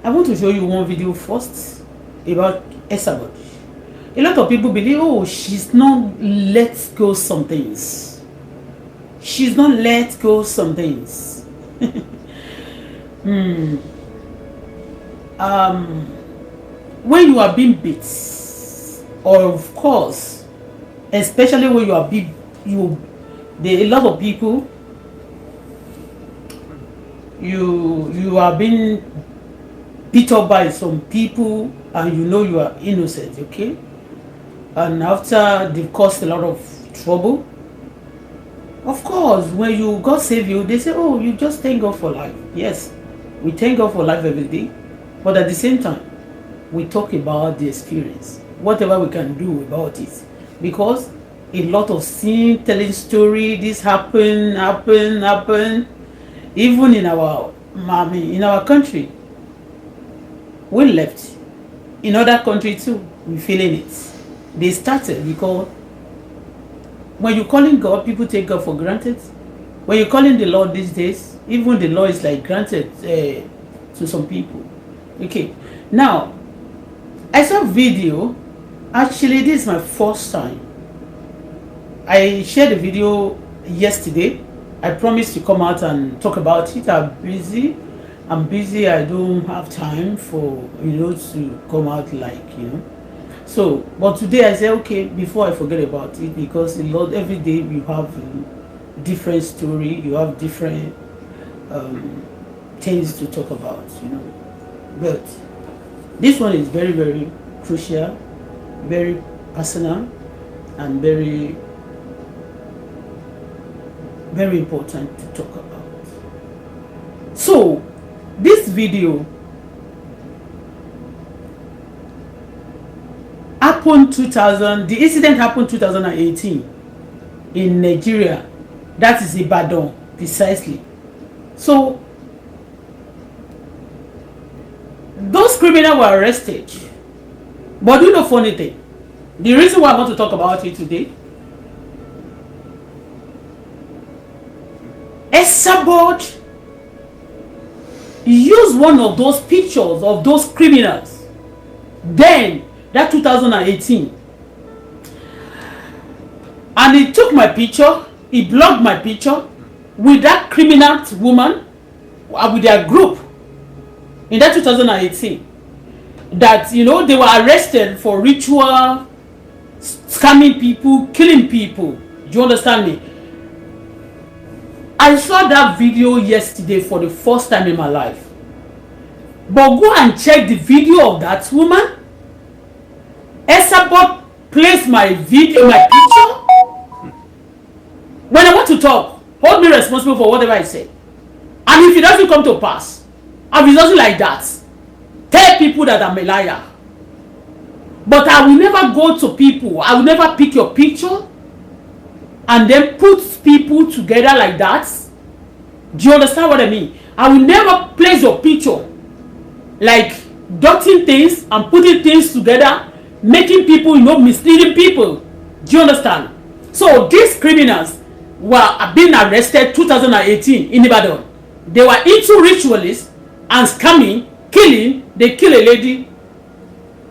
I want to show you one video first about Esabod. A lot of people believe, oh, she's not let go some things. She's not let go some things. When you are being beat, or of course, especially when you are beat, a lot of people, you are being beat up by some people, and you know you are innocent, okay? And after they've caused a lot of trouble, of course, when you God save you, they say, oh, you just thank God for life. Yes, we thank God for life every day, but at the same time, we talk about the experience, whatever we can do about it, because a lot of sin telling story, this happen, even in our country. We left. In other country too, we feeling it. They started because when you're calling God, people take God for granted. When you're calling the Lord these days, even the law is like granted to some people. Okay, now I saw a video. Actually, this is my first time. I shared a video yesterday. I promised to come out and talk about it. I'm busy. I don't have time for, to come out So, but today I said, okay, before I forget about it, because every day you have different story, you have different things to talk about, But this one is very, very crucial, very personal, and very, very important to talk about. So, this video happened the incident happened 2018 in Nigeria. That is Ibadan, precisely. So, those criminals were arrested. But you know funny thing, the reason why I want to talk about it today, Esabod used one of those pictures of those criminals then, that 2018, and he took my picture, he blocked my picture with that criminal woman, with their group in that 2018, that they were arrested for ritual, scamming people, killing people. Do you understand me? I saw that video yesterday for the first time in my life. But go and check the video of that woman. Esabod placed my video, my picture. When I want to talk, hold me responsible for whatever I say. And if it doesn't come to pass, and it doesn't like that, tell people that I'm a liar. But I will never go to people. I will never pick your picture and then put people together like that. Do you understand what I mean? I will never place your picture like dotting things and putting things together, making people, misleading people. Do you understand? So these criminals were being arrested 2018 in Ibadan. They were into ritualists and scamming, killing. They killed a lady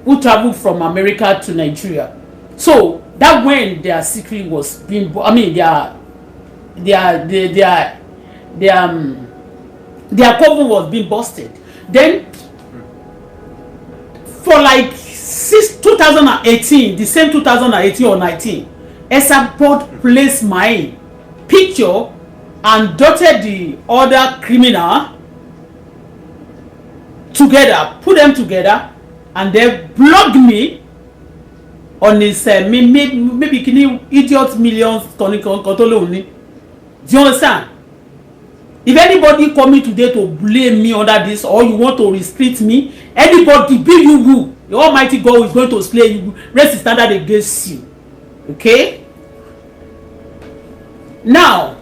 who traveled from America to Nigeria. So that when their secret was being, their cover was being busted. Then for like 2018, the same 2018 or 19, Esabod placed my picture and dotted the other criminal together, put them together, and they blocked me on his maybe idiot millions. Do you understand? If anybody coming today to blame me under this, or you want to restrict me, anybody, be you who, the Almighty God is going to slay you, raise his standard against you. Okay? Now,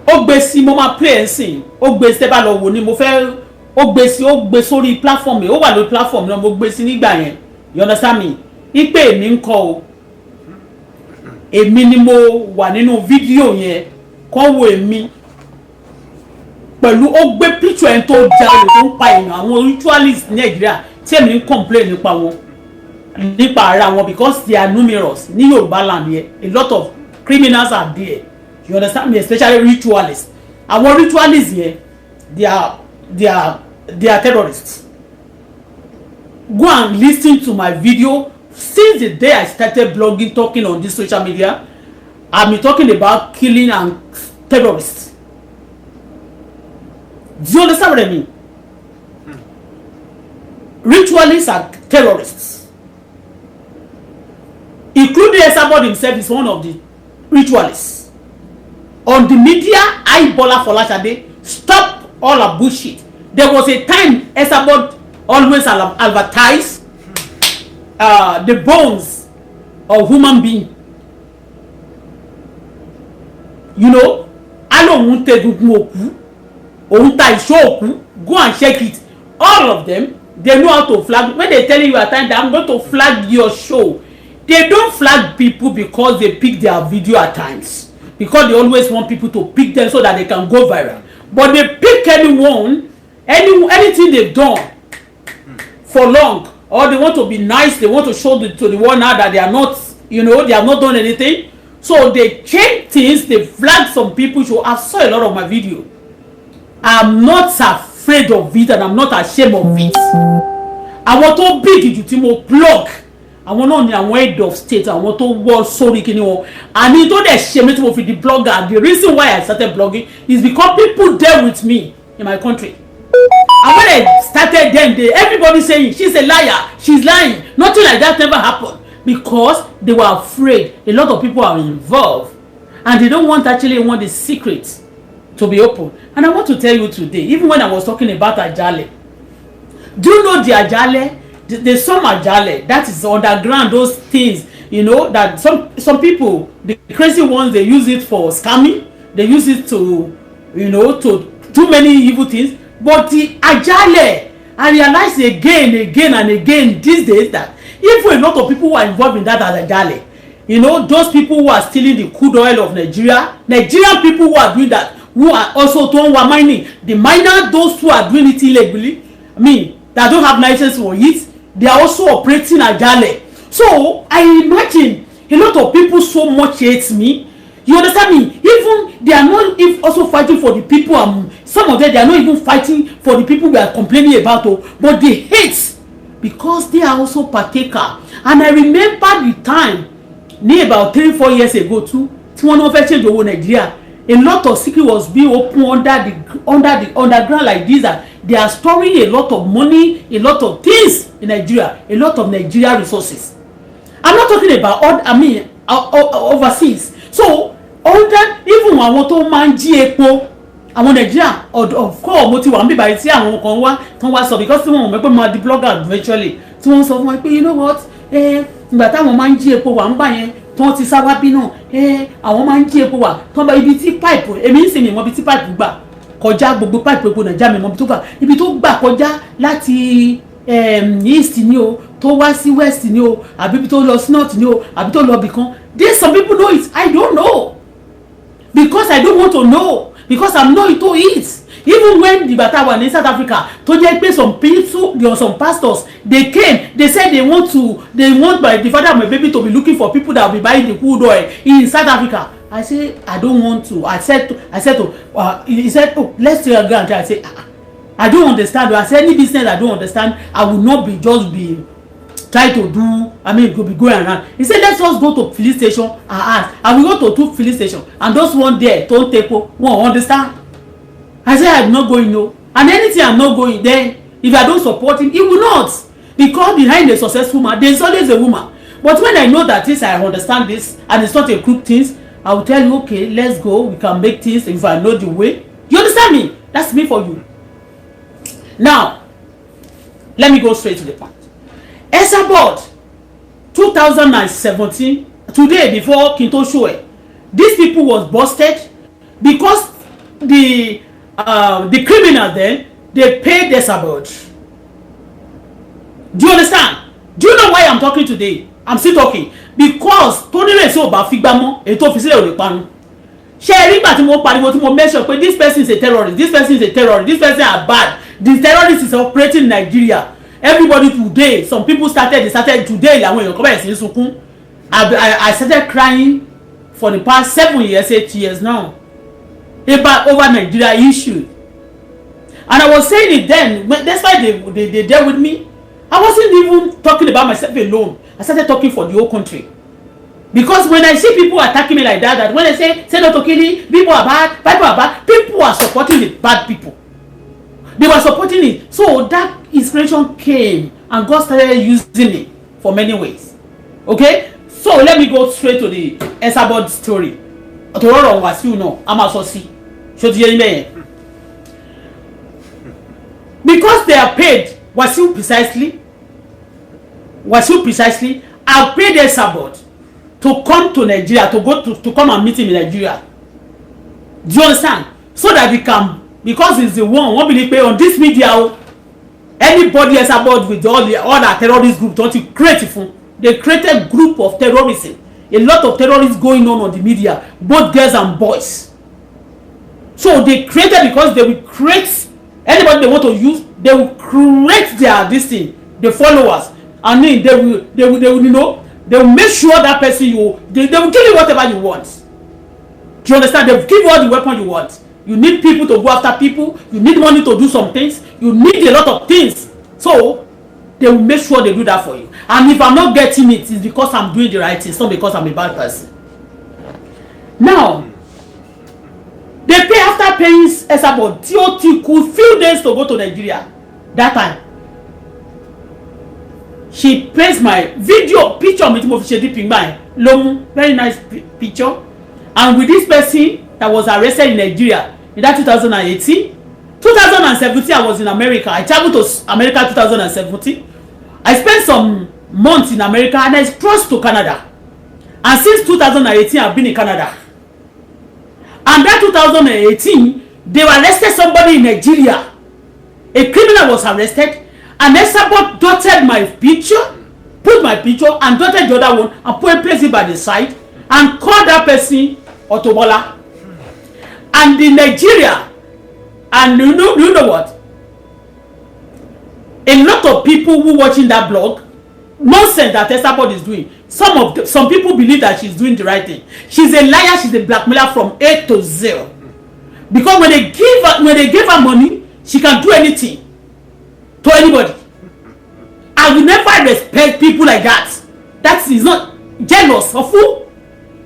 Ogbesi mo ma play nsin, Ogbesi ba lo wo ni mo fẹ́ Ogbesi sórí platform mi, ó wà lórí platform náà, mo gbesi nígbà yẹn. You understand me? Ipe èmi ńkọ́ o. Èmi ni mo wà nínú fídíò yẹn. Kàn wo èmi. pẹ̀lú ó gbé picture ẹni tó jalè tó ń pa èèyàn àwọn ritualists ní Nàìjíríà tí èmi ń complain nípa wọn nípa ara wọn because they are numerous ní Yorùbá land yẹn a lot of criminals are there you understand me especially ritualists àwọn ritualists yẹn they are terrorists. Go and listen to my video since the day I started blogging talking on this social media. I've been talking about killing and terrorists. Do you understand what I mean? Ritualists are terrorists. Including Esabod himself is one of the ritualists. On the media, Bola stop all the bullshit. There was a time Esabod always advertise the bones of human being. You know, I don't want to go and check it. All of them, they know how to flag. When they tell you at times that I'm going to flag your show, they don't flag people because they pick their video at times. Because they always want people to pick them so that they can go viral. But they pick anyone, anything they've done for long, or they want to be nice, they want to show to the world now that they are not, you know, they have not done anything. So they change things, they flag some people. So I saw a lot of my video. I'm not afraid of it and I'm not ashamed of it. I want to big it to blog. I want on the head of state. I want to world sorry kini. I need to the shame it for the blogger. The reason why I started blogging is because people there with me in my country. And when I started then, everybody saying she's a liar, she's lying. Nothing like that never happened because they were afraid. A lot of people are involved and they don't want the secret to be open. And I want to tell you today, even when I was talking about Ajale, do you know the Ajale? There's some Ajale that is underground, those things, you know, that some people, the crazy ones, they use it for scamming, they use it to, you know, to do many evil things. But the Ajale, I realize again and again these days that even a lot of people who are involved in that as Ajale, you know, those people who are stealing the crude oil of Nigeria, Nigerian people who are doing that, who are also mining, the miner, those who are doing it illegally, I mean, that don't have license for it, they are also operating Ajale. So I imagine a lot of people so much hate me. You understand me? Even they are not also fighting for the people. Some of them, they are not even fighting for the people we are complaining about, but they hate because they are also partaker. And I remember the time, near about 3-4 years ago too, one of change over Nigeria. A lot of secret was being open under the underground like this. That they are storing a lot of money, a lot of things in Nigeria, a lot of Nigeria resources. I'm not talking about overseas. So under even àwọn tó máa ń jí epo àwọn Nigeria of course mo ti wà níbí báyìí tí àwọn kan wá sọ because wọ́n mọ̀ pé mo di blogger eventually tí wọ́n sọ fún wọn pé you know what ìgbà táwọn máa ń jí epo wà ń gbà yẹn tó ti sá wá bí náà àwọn máa ń jí epo wà tó bá ibi tí pipe èmi ń sìn mí mọ̀ ibi tí pipe gbà kọjá gbogbo pipe epo Nàìjíríà mi mọ̀ ibi tó gbà kọjá láti east ni o tó wá sí west ni o àbí ibi tó lọ sí north ni o àbí tó lọ bìkan. There's some people know it, I don't know because I don't want to know because I'm not into it. Even when the battle was in South Africa, to just pay some people, there were some pastors. They came. They said they want by the father of my baby to be looking for people that will be buying the crude oil in South Africa. I said I don't want to. He said, oh, let's take a grant. I said, I don't understand. I said any business I don't understand, I will not be try to do. I mean, could be going around. He said, let's just go to police station and ask. And we go to 2 police stations, and those one there don't take won't understand. I said I'm not going no, and anything I'm not going then if I don't support him, he will not, because behind a successful man there's always a woman. But when I know that I understand this and it's not a crook things, I will tell you okay, let's go, we can make things if I know the way. You understand me? That's me for you. Now let me go straight to the point. Esabod 2017 today before Kinto Show, these people was busted because the criminal then they paid Esabod. Do you understand? Do you know why I'm talking today? I'm still talking because Tony Reso ba figbamo eto fisile o le panu. nígbà tí mo pariwo tí mo mention pé this person is a terrorist, this person is a terrorist, this person are bad, the terrorist is operating in Nigeria. Everybody today, some people started today làwọn èèyàn kan bẹ̀rẹ̀ sí sunkún. I started crying for the past 7 years, 8 years now about over Nigeria issue. And I was saying it then, that's why they dealt with me. I wasn't even talking about myself alone. I started talking for the whole country. Because when I see people attacking me like that when I say no to killing, people are bad, people are supporting the bad people. They were supporting it. So that inspiration came and God started using it for many ways. Okay? So let me go straight to the Esabod story. To what on Wasiu no, I'm also see. Because they are paid Wasiu precisely, I paid Esabod to come to Nigeria, to come and meet him in Nigeria. Do you understand? So that we can, because he's the one believe pay on this media, anybody Esabod with all the terrorist group, don't you create it? They created a group of terrorism. A lot of terrorists going on the media, both girls and boys. So they created, because they will create anybody they want to use, they will create their this thing, the followers, and then they will you know, they will make sure that person they will give you whatever you want. Do you understand? They will give you all the weapon you want. You need people to go after people, you need money to do some things, you need a lot of things. So they will make sure they do that for you. And if I'm not getting it, it's because I'm doing the right thing, it's not because I'm a bad person. Now, they pay after paying Esabod TOT could few days to go to Nigeria. That time, she pays my video picture with Lomu, very nice picture. And with this person that was arrested in Nigeria in that 2018, 2017 I was in America. I traveled to America 2017. I spent some months in America and I crossed to Canada. And since 2018 I've been in Canada. And that 2018 they arrested somebody in Nigeria. A criminal was arrested and Esabod dotted my picture, put my picture and dotted the other one and put a place it by the side and called that person Bola. And in Nigeria, and you know what? A lot of people who watching that blog, nonsense that Esabod is doing. Some people believe that she's doing the right thing. She's a liar. She's a blackmailer from A to Z. Because when they give her money, she can do anything to anybody. I will never respect people like that. That is not jealous of who.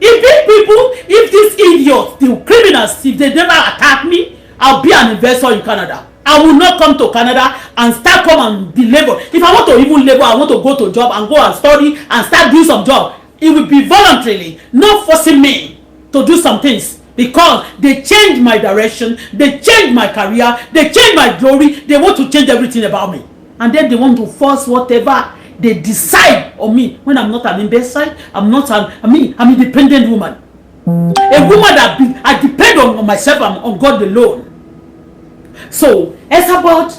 If these idiots, the criminals, if they never attack me, I'll be an investor in Canada. I will not come to Canada and come and be labor. If I want to even labor, I want to go to job and go and study and start doing some job. It will be voluntarily, not forcing me to do some things, because they changed my direction, they changed my career, they changed my glory. They want to change everything about me, and then they want to force whatever they decide on me when I'm not an investor. I'm a dependent woman, a woman that I depend on myself and on God alone. So Esabod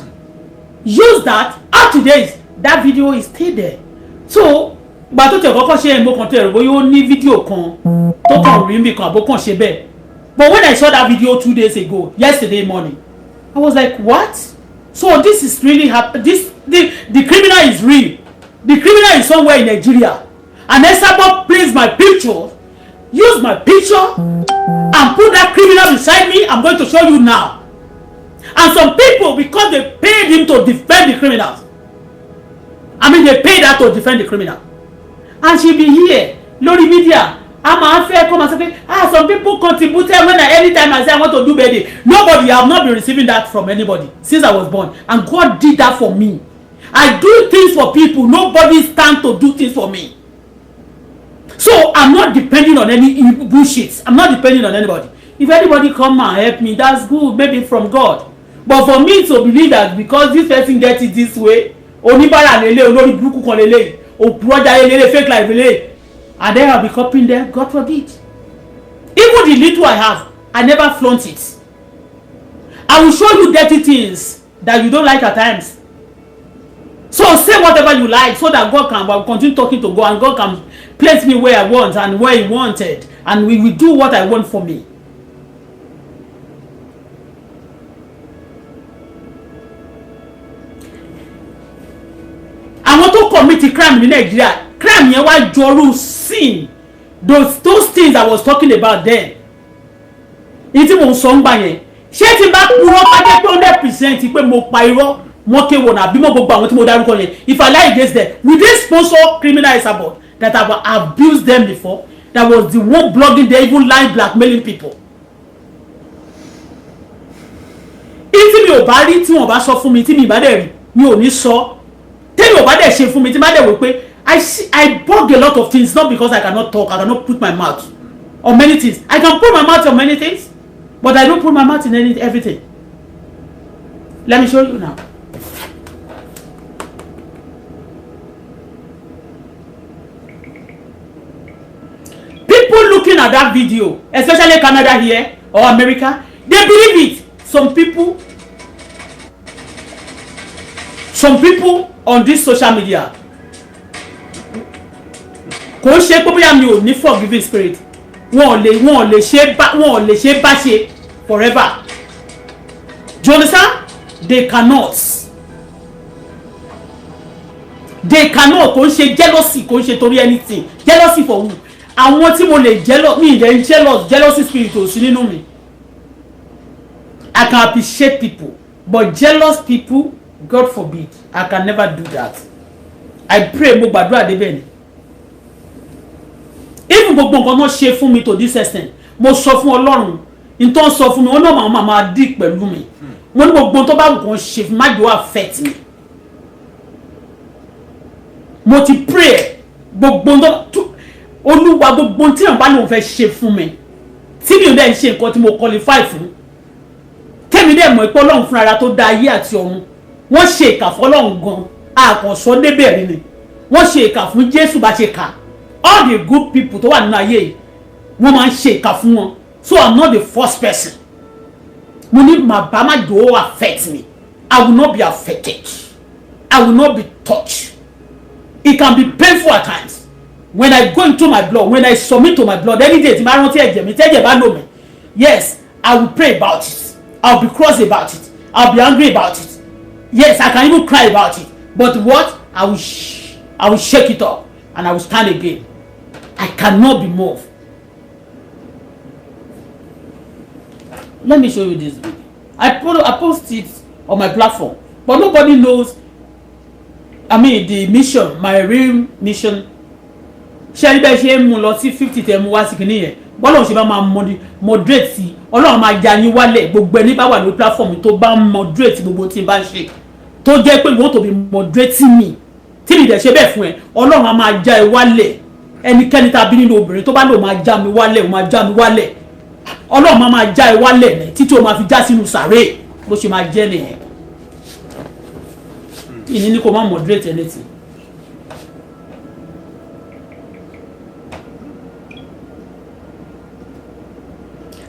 use that. Up to date, that video is still there. So but to kọ́kọ́ ṣe mo kan tell boyo ní video kan to kan rí mi kan abokan ṣe bẹ́ẹ̀. But when I saw that video 2 days ago, yesterday morning, I was like, what? So this is really happening. The criminal is real. The criminal is somewhere in Nigeria. And Esabod placed my picture, use my picture and put that criminal beside me. I'm going to show you now. And some people, because they paid him to defend the criminals, they paid her to defend the criminal. And she'll be here, Lori Media. I'm unfair, come and say, some people contributed anytime I say I want to do birthday. Nobody, I have not been receiving that from anybody since I was born. And God did that for me. I do things for people. Nobody stand to do things for me. So I'm not depending on any bullshit. I'm not depending on anybody. If anybody come and help me, that's good, maybe from God. But for me to believe that because this person gets it this way, onibara lele, olori buruku kan lele, opuroja lele, fake life lele, and then I'll be copying them, God forbid. Even the little I have, I never flaunt it. I will show you dirty things that you don't like at times. So say whatever you like so that God can continue talking to God and God can place me where I want and where He wanted, and we will do what I want for me. commit crime in Nigeria. Crime yẹn wá jọrú sin. Those things I was talking about then. Iti mo sọ ngba yẹn. Ṣé tí bá purọ́ pa jẹ́ 100% pé mo pa irọ́ mo kewo na bí mo gbogbo àwọn tí mo dárúkọ yẹn. If I lie against them, will they sponsor criminal Esabod that have abused them before? That was the one blogging, they even lying, blackmailing people. If mi ò bá rí tí wọ́n bá sọ fún mi tí mi bá dẹ̀ rí mi ò ní sọ. Tí mi ò bá dẹ̀ ṣe fún mi tí má dẹ̀ wò pé I bug a lot of things, not because I cannot talk, I cannot put my mouth on many things. I can put my mouth on many things, but I don't put my mouth in everything. Let me show you now. People looking at that video, especially Canada here or America, they believe it. Some people on this social media, kò ṣe pé bóyá mi ò ní forgiving spirit, wọ́n lè ṣe bá ṣe forever. Do you understand? They cannot. Kò ṣe jealousy, kò ṣe torí anything. Jealousy for who? Àwọn tí mo lè jealousy spirit ò sí nínú mi. I can appreciate people, but jealous people, God forbid, I can never do that. I pray mo gbàdúrà débẹ̀ ni. Even gbogbo nǹkan náà ṣe fún mi to this extent, mo sọ fún Ọlọ́run, in tó ń sọ fún mi, wọ́n náà máa dì pẹ̀lú mi. Mo ní gbogbo tó bá nǹkan ṣe fún má jò affect mi. Mo ti pray gbogbo Olúwa gbogbo tí wọ́n bá lóun fẹ́ ṣe fún mi. Tí mi ò dẹ̀ ṣe nǹkan tí mo qualify fún. Tẹ́mi dẹ̀ mọ̀ pé Ọlọ́run fúnra tó dá ayé àti ọ̀run. Wọ́n ṣe ìkà fún Ọlọ́run gan. Àkànṣọ́ débẹ̀rẹ̀ ni. Wọ́n ṣe ìkà fún Jésù bá ṣe kà. All the good people tó wà nínú ayé yìí, wọ́n máa ń ṣe ìkà fún wọn. So I'm not the first person. Mo ní màbá má jò affect me. I will not be affected. I will not be touched. It can be painful at times. When I go into my blood, when I submit to my blood, any day, tí bá rántí ẹ̀jẹ̀ mi, tẹ́jẹ̀ bá lò mí. Yes, I will pray about it. I'll be cross about it. I'll be angry about it. Yes, I can even cry about it. But what? I will shake it up and I will stand again. I cannot be moved. Let me show you this video. I post it on my platform, but nobody knows. I mean, the mission, my real mission. Ṣé bẹ́ẹ̀ ṣe mú lọ sí 50 tẹ́ mú wá sí kìíní yẹn. Bọ́lá ṣe bá máa moderate sí. Ọlọ́run máa ja yín wálẹ̀ gbogbo ẹni bá wà lórí platform tó bá moderate gbogbo tí n bá ṣe. Tó jẹ́ pé wọ́n tó be moderating me. Tí mi dẹ̀ ṣe bẹ́ẹ̀ fún ẹ, Ọlọ́run á máa ja ẹ wálẹ̀. Ẹnikẹ́ni tá bí nínú obìnrin tó bá lò máa já mi wálẹ̀, ó máa já mi wálẹ̀. Ọlọ́run máa já ẹ wálẹ̀ ní títí ó máa fi já sínú sàréè bó ṣe máa jẹ́ nìyẹn. Ìní ni kò má moderate anything.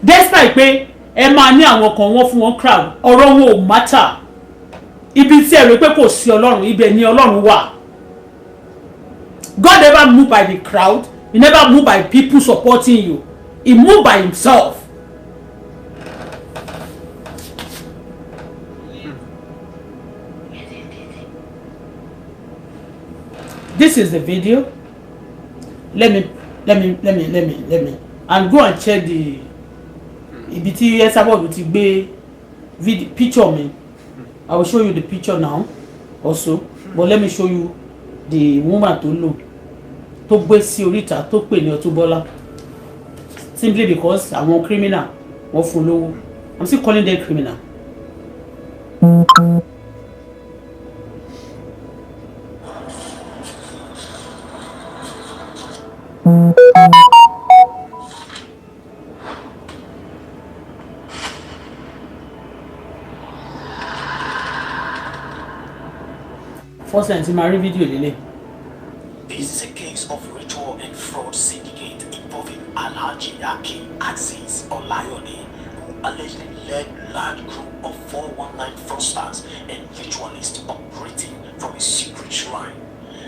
Despite pé ẹ máa ní àwọn kan wọ́n fún wọn crowd, ọ̀rọ̀ wọn ò matter. Ibi tí ẹ rò pé kò sí Ọlọ́run, ibẹ̀ ni Ọlọ́run wà. God never moved by the crowd. He never moved by people supporting you. He moved by himself. This is the video. Let me and go and check the ibi tí Esabod ti gbé video picture me. I will show you the picture now also, but let me show you the woman tó gbé sí oríta tó pè ní Auto Bola simply because àwọn criminal wọ́n fún lówó. I'm still calling them criminal. First time to marry video lele. This is a case of ritual and fraud syndicate involving Alhaji Akin Aziz Olayode, who allegedly led large group of 419 fraudsters and ritualists operating from a secret shrine.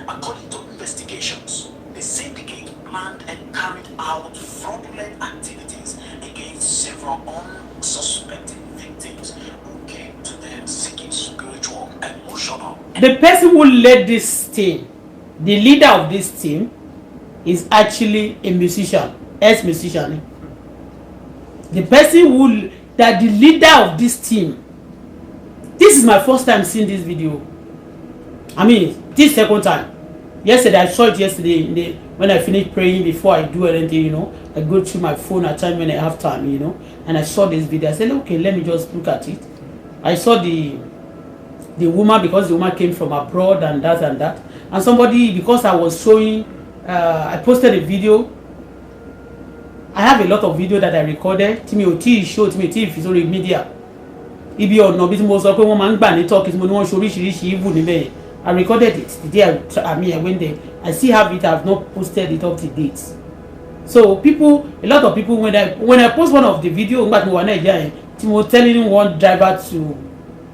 According to investigations, the syndicate planned and carried out fraudulent activities against several unsuspecting victims who came to them seeking spiritual, emotional. The person who led this thing the leader of this team is actually a musician, ex-musician. The person the leader of this team. This is my first time seeing this video. I mean, this second time. Yesterday, I saw it yesterday when I finished praying before I do anything, you know. I go through my phone at time when I have time, you know. And I saw this video. I said, okay, let me just look at it. I saw the woman, because the woman came from abroad and that. And somebody, because I was showing, I posted a video. I have a lot of video that I recorded. Timi Oti show, Timi Oti social media. Ibi ọ̀nà bí tí mo sọ pé wọ́n máa ń gbà ní talk tí mo ní wọ́n ṣe oríṣiríṣi evil níbẹ̀. I recorded it the day I went there. I still have it. I have not posted it up to date. So a lot of people, when I post one of the video, I'm telling one driver to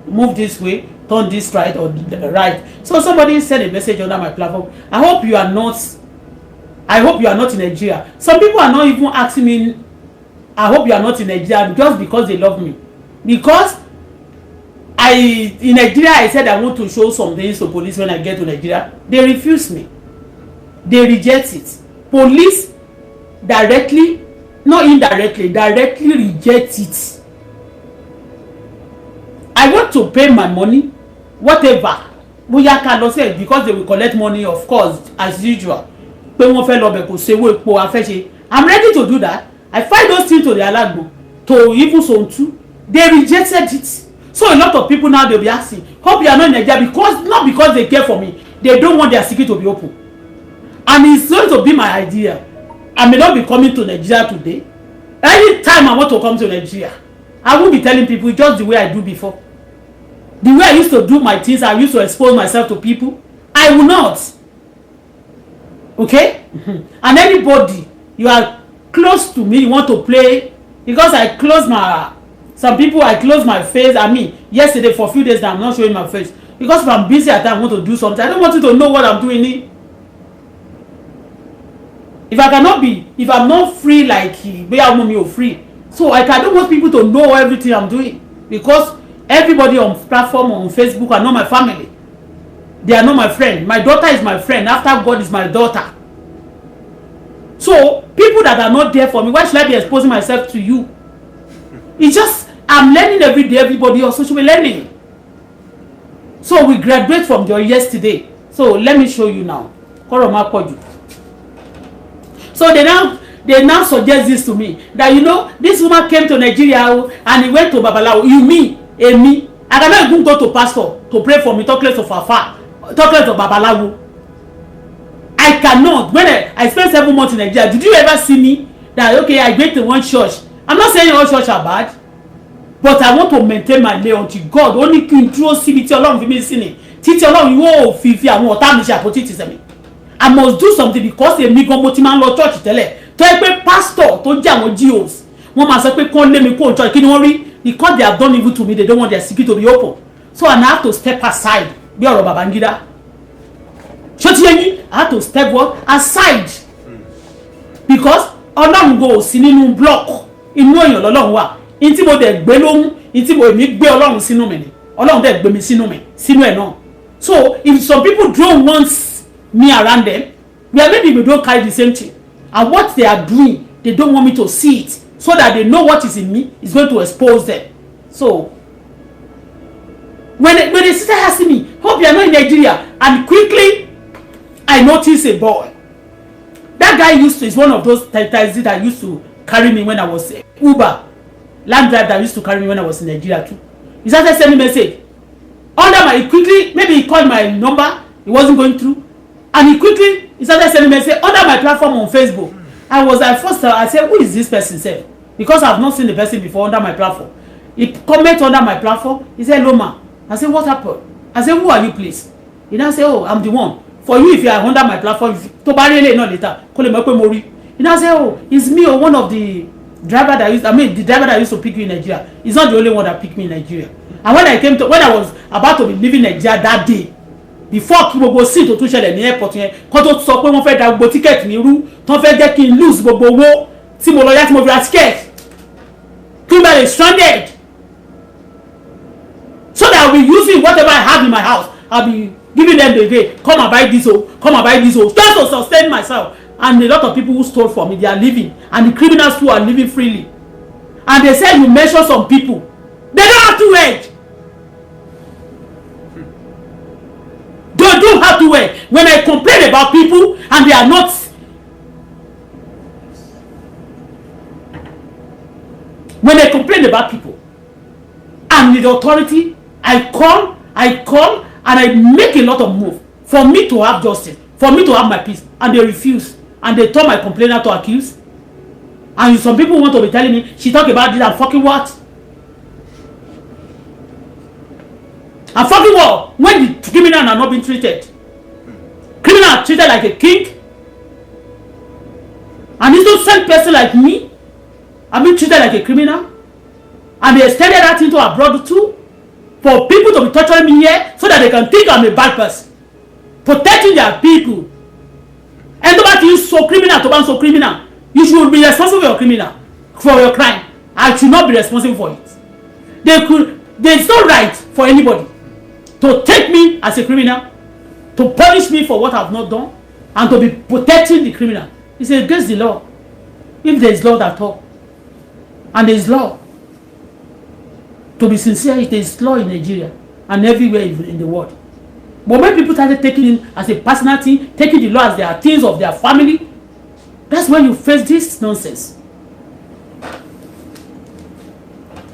move this way, turn this right or right. So somebody sent a message under my platform. I hope you are not in Nigeria. Some people are not even asking me, I hope you are not in Nigeria, just because they love me. Because in Nigeria, I said I want to show some things to police when I get to Nigeria. They refuse me. They reject it. Police directly, not indirectly, directly reject it. I want to pay my money, whatever. Because they will collect money, of course, as usual. I'm ready to do that. I find those things to the Alagbo, to even some too. They rejected it. So a lot of people now, they'll be asking, hope you are not in Nigeria, not because they care for me. They don't want their secret to be open. And it's going to be my idea. I may not be coming to Nigeria today. Anytime I want to come to Nigeria, I won't be telling people just the way I do before. The way I used to do my things, I used to expose myself to people. I will not. Okay? And anybody, you are close to me, you want to play, because I close my... Some people, I close my face. I mean, yesterday for a few days now, I'm not showing my face. Because if I'm busy at time, I want to do something. I don't want you to know what I'm doing. If I'm not free like where I want me free. So I don't want people to know everything I'm doing. Because everybody on platform, on Facebook are not my family. They are not my friend. My daughter is my friend. After God is my daughter. So people that are not there for me, why should I be exposing myself to you? It's just, I'm learning every day. Everybody also should be learning. So we graduate from there yesterday. So let me show you now. So they now suggest this to me, that you know, this woman came to Nigeria and he went to Babalawo. You mean, me? I cannot even go to pastor to pray for me, talk less of Afa, talk less of Babalawo. I cannot. When I spent 7 months in Nigeria, did you ever see me that, okay, I went to one church? I'm not saying all churches are bad, but I want to maintain my lay until God only can draw CBT along with me sinning. Teach along you all fifi and what time is your me. I must do something because a migo motiman law church tell a pastor to jam GOs. One must say call me call church. Can you worry? Because they have done evil to me, they don't want their secret to be open. So I have to step aside. Be a Babangida. I have to step aside. Because Ọlọ́run go sínú block. Inú èyàn lọ́lọ́run wà. In tí mo dẹ̀ gbé lóhùn, in tí mo èmi gbé Ọlọ́run sínú mi ni. Ọlọ́run dẹ̀ gbé mi sínú ẹ̀ náà. So if some people don't want me around them, maybe we don't carry the same thing. And what they are doing, they don't want me to see it. So that they know what is in me is going to expose them. So when the sister asked me, hope you are not in Nigeria, and quickly I noticed a boy. That guy is one of those taxis that used to carry me when I was Uber. Land driver that used to carry me when I was in Nigeria too. He started sending message. Maybe he called my number, it wasn't going through. And he started sending message under my platform on Facebook. I said, who is this person? Said, because I've not seen the person before under my platform. He commented under my platform. He said, hello ma. I said, what happened? I said, who are you please? He now said, oh, I'm the one. For you, if you are under my platform, to bury it not later. He now said, oh, it's me or one of the driver that used to pick me in Nigeria. He's not the only one that picked me in Nigeria. And when I was about to be leaving Nigeria that day, before kí gbogbo sí tó tún ṣẹlẹ̀ ní airport yẹn, kó tó sọ pé wọ́n fẹ́ da gbogbo ticket mi rú, tó fẹ́ jẹ́ kí n lose gbogbo owó tí mo lọ yá tí mo fi ra ticket. Kí n bá lè stranded. So that I'll be using whatever I have in my house. I'll be giving them the day. Come and buy this, oh, come and buy this, oh, just to sustain myself. And a lot of people who stole from me, they are living, and the criminals too are living freely. And they say you mention some people, they don't have to wait. They don't have to wait. When I complain about people and they are not, when I complain about people and the authority, I call, and I make a lot of moves for me to have justice, for me to have my peace, and they refuse, and they turn my complainer to accuse. And some people want to be telling me, she talk about this and fucking what? And fucking what? When the criminal are not being treated. Criminal are treated like a king. And this innocent person like me, I'm being treated like a criminal. And they extended that into abroad too. For people to be torturing me here so that they can think I'm a bad person. Protecting their people. And nobody is so criminal to ban so criminal. You should be responsible for your criminal, for your crime. I should not be responsible for it. There's no right for anybody to take me as a criminal, to punish me for what I've not done, and to be protecting the criminal. It's against the law. If there is law at all, and there is law, to be sincere, there is law in Nigeria and everywhere in the world. But when people started taking it as a personal thing, taking the law as their things of their family, that's when you face this nonsense.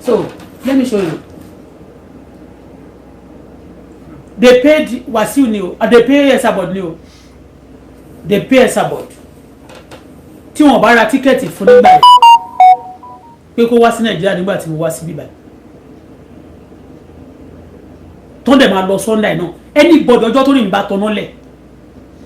So let me show you. They paid Wasiu new, they pay Esabod new. They pay Esabod. Tí wọ́n bá ra tíkẹ́ẹ̀tì fún nígbà yẹn. Pé kó wá sí Nàìjíríà nígbà tí mo wá sí bíbá. Ton dem máa lọ Sunday náà. Anybody ọjọ́ tó ní ìbá tọ̀nà lẹ̀.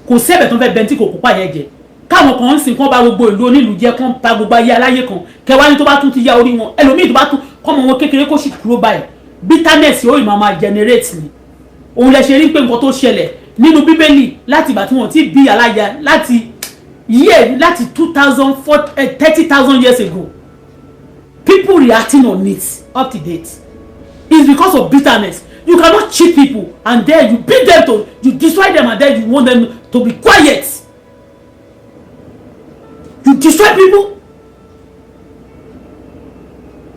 Kò sẹ́bẹ̀ tó fẹ́ bẹntí kò kópa yẹn jẹ. Káwọn kan ń sìn kán bá gbogbo ìlú onílù jẹ́ kán pa gbogbo ayé aláyé kan. Kẹwàá ní tó bá tún ti ya orí wọn. Ẹlòmíì tó bá tún kọ́mọ wọn kékeré kó sì kúrò báyìí. Bitterness yóò máa generate ni. Òun lè ṣe rí pé nǹkan tó ṣẹlẹ̀ nínú Bíbélì láti ìgbà tí wọ́n ti bí aláya láti 30,000 years ago. People reacting on it up to date. It's because of bitterness. You cannot cheat people and then you beat them you destroy them and then you want them to be quiet. You destroy people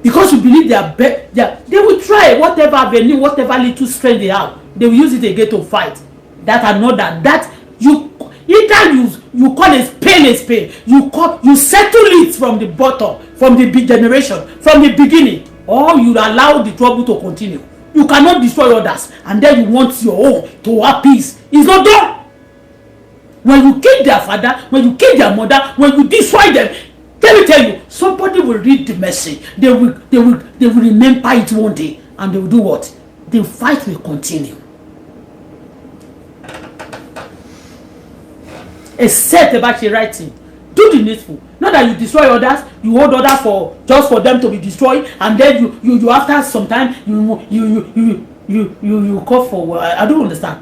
because you believe they will try whatever avenue, whatever little strength they have. They will use it again to fight. That and not that you either you call a spade, you settle it from the bottom, from the big generation, from the beginning, or you allow the trouble to continue. You cannot destroy others and then you want your own to have peace. It's not done. When you kill their father, when you kill their mother, when you destroy them, let me tell you, somebody will read the message. They will remember it one day, and they will do what? The fight will continue. Except about the right thing. Do the needful. Not that you destroy others, you hold others for just for them to be destroyed, and then you after some time you call for. I don't understand.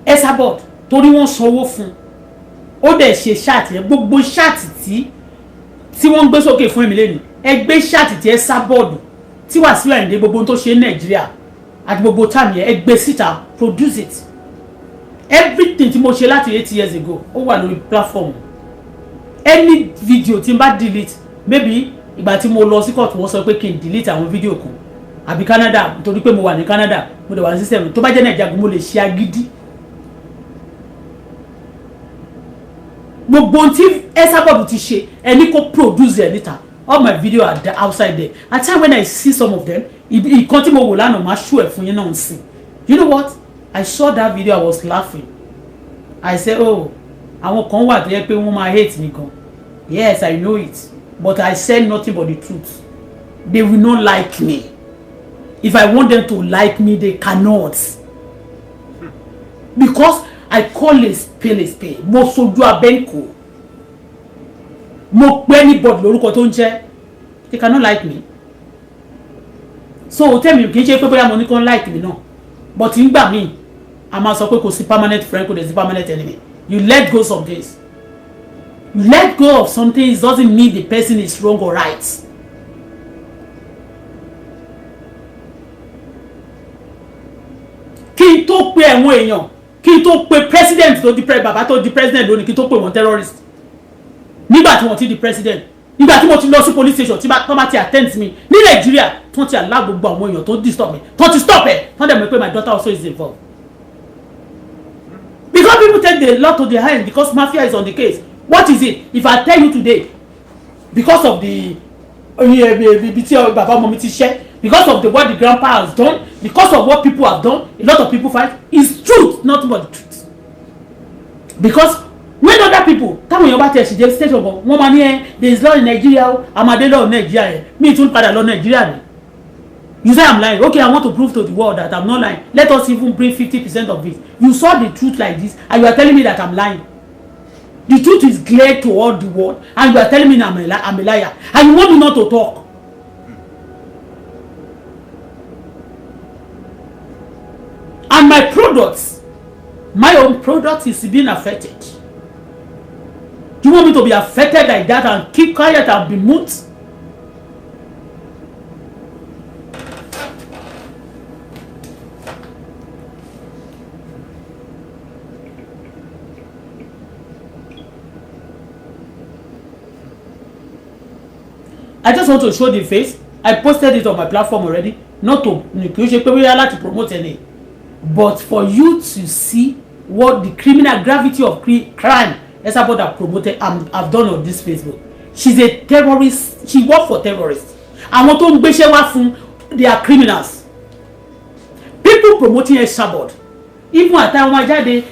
Esabod torí wọ́n sanwó fún ó dẹ̀ ṣe ṣáàtì yẹn gbogbo ṣáàtì tí wọ́n gbé sókè fún èmi lẹ́nu ẹgbẹ́ ṣáàtì tí Esabod tí Wasiu Ayinde gbogbo tó ṣe ní Nàìjíríà àti gbogbo time yẹn ẹgbẹ́ síta produce it everything tí mo ṣe láti 8 years ago ó wà lórí platform any video tí n bá delete maybe ìgbà tí mo lọ sí court wọ́n sọ pé kí n delete àwọn video kan àbí Canada nítorí pé mo wà ní Canada mo dẹ̀ wà ní system tó bá jẹ́ Nàìjíríà mo lè ṣe agídí. Gbogbo tí Esabod ti ṣe ẹni kó produce ẹ níta all my video are outside there at time when I see some of them ìkan tí mo wò lánàá máa show ẹ fún yín náà sí. You know what? I saw that video, I was laughing. I said, oh, àwọn kan wà tó yẹ pé wọ́n máa hate me gan. Yes, I know it, but I said nothing but the truth. They will not like me. If I want them to like me, they cannot, because I call a spade. Mo sojú abẹ́ǹkò. Mo pé anybody lórúkọ tó ń jẹ́. They cannot like me. So tell me, kì í ṣe pé bóyá mo ní kàn like me náà. But nígbà míì, a máa sọ pé kò sí permanent friend, kò dẹ̀ sí permanent enemy. You let go some things. You let go of something. It doesn't mean the person is wrong or right. Kí n tó pe àwọn èèyàn, kí n tó pe president tó di bàbá tó di president lónìí, kí n tó pe wọn terrorist. Nígbà tí wọ́n ti di president, nígbà tí mo ti lọ sí police station tí wọ́n bá ti attend me ní Nàìjíríà, tí wọ́n ti allow gbogbo àwọn èèyàn tó disturb me, tó ti stop ẹ̀, wọ́n dẹ̀ mọ̀ pé my daughter also is involved. Because people take the law to their hand because mafia is on the case. What is it? If I tell you today, because of the because of what the grandpa has done, because of what people have done, a lot of people fight. It's truth, not but the truth. Because when other people come on your stage of woman here, there is law in Nigeria, I'm a law in Nigeria. Me too, father law in Nigeria. You say I'm lying. Okay, I want to prove to the world that I'm not lying. Let us even bring 50% of it. You saw the truth like this, and you are telling me that I'm lying. The truth is clear to all the world, and you are telling me I'm a liar. And you want me not to talk. And my products, my own product is being affected. Do you want me to be affected like that and keep quiet and be mute? I just want to show the face. I posted it on my platform already. Not to promote any, but for you to see what the criminal gravity of crime Esabod have promoted and have done on this Facebook. She's a terrorist. She works for terrorists. And what on they are criminals. People promoting Esabod. Even at time jáde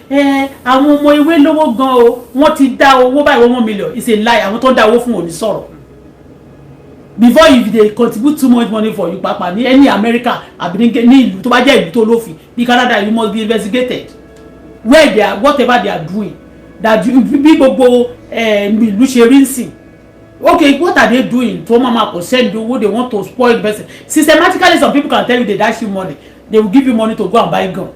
àwọn ọmọ ìwé lówó gan o wọ́n ti dá owó báyìí 1 million. It's a lie. Àwọn tó dá owó fún oni sọ̀rọ̀. Before if they contribute too much money for you papa ní any America àbí ní ìlú tó bá jẹ́ ìlú tó lófin ní Canada, you must be investigated where they are, whatever they are doing, that bí gbogbo ìlú ṣe rí nsìn. Okay, what are they doing to mama ko send owó they want to spoil the person. Systematically some people can tell you they dash you money, they will give you money to go and buy gun,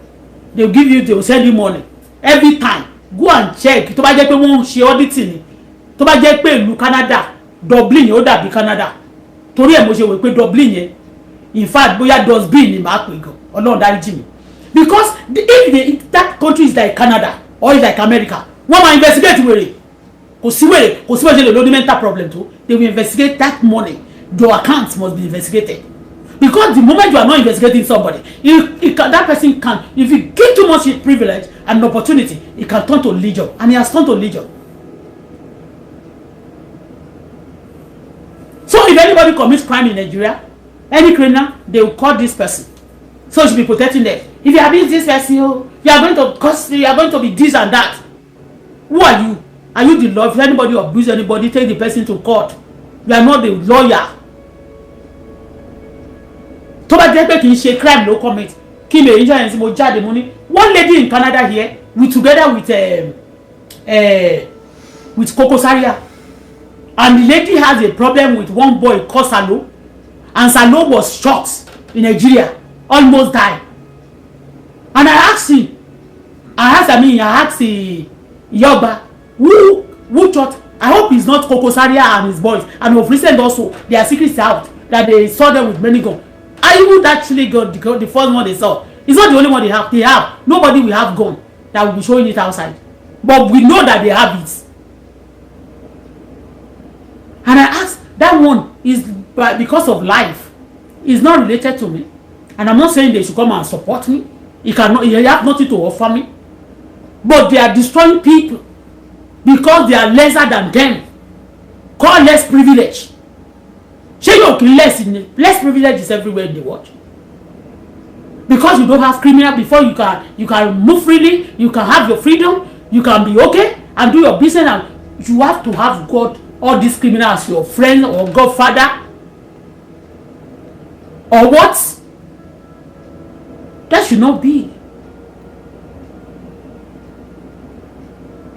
they will send you money every time. Go and check tó bá jẹ́ pé wọ́n ṣe auditing ni, tó bá jẹ́ pé ìlú Canada Dublin yóò dàbí Canada torí ẹ̀ mo ṣe wò pé Dublin yẹn in fact bóyá dustbin ni màá pè gan Ọlọ́run dáríjì mi, because if that country is like Canada or is like America wọ́n máa investigate wèrè kò sí bó ṣe lè lóní mental problem tó, they will investigate that money. Your accounts must be investigated, because the moment you are not investigating somebody, that person can, if you give too much privilege and opportunity, it can turn to legion, and it has turned to legion. So if anybody commits crime in Nigeria, any criminal, they will call this person. So you should be protecting them. If you abuse this person, you are going to cost, you are going to be this and that. Who are you? Are you the law? If anybody abuse anybody, take the person to court. You are not the lawyer. tó bá jẹ́ pé kì í ṣe crime ló commit kí lè insurance mo jáde mo ní one lady in Canada here we together with Koko Zaria, and the lady has a problem with one boy called Salo, and Salo was shot in Nigeria, almost died. And I asked him, I asked the Yoba who thought, I hope it's not Koko Zaria and his boys, and of recent also their secrets out that they saw them with many guns. I would actually got the first one they saw. It's not the only one they have. They have. Nobody will have gun that will be showing it outside. But we know that they have it. And I asked, that one is because of life. It's not related to me. And I'm not saying they should come and support me. He have nothing to offer me. But they are destroying people because they are lesser than them. Call less privilege. Less privilege is everywhere in the world. Because you don't have criminal before you can move freely, you can have your freedom, you can be okay and do your business, and you have to have God, all these criminals as your friend or godfather or what? That should not be.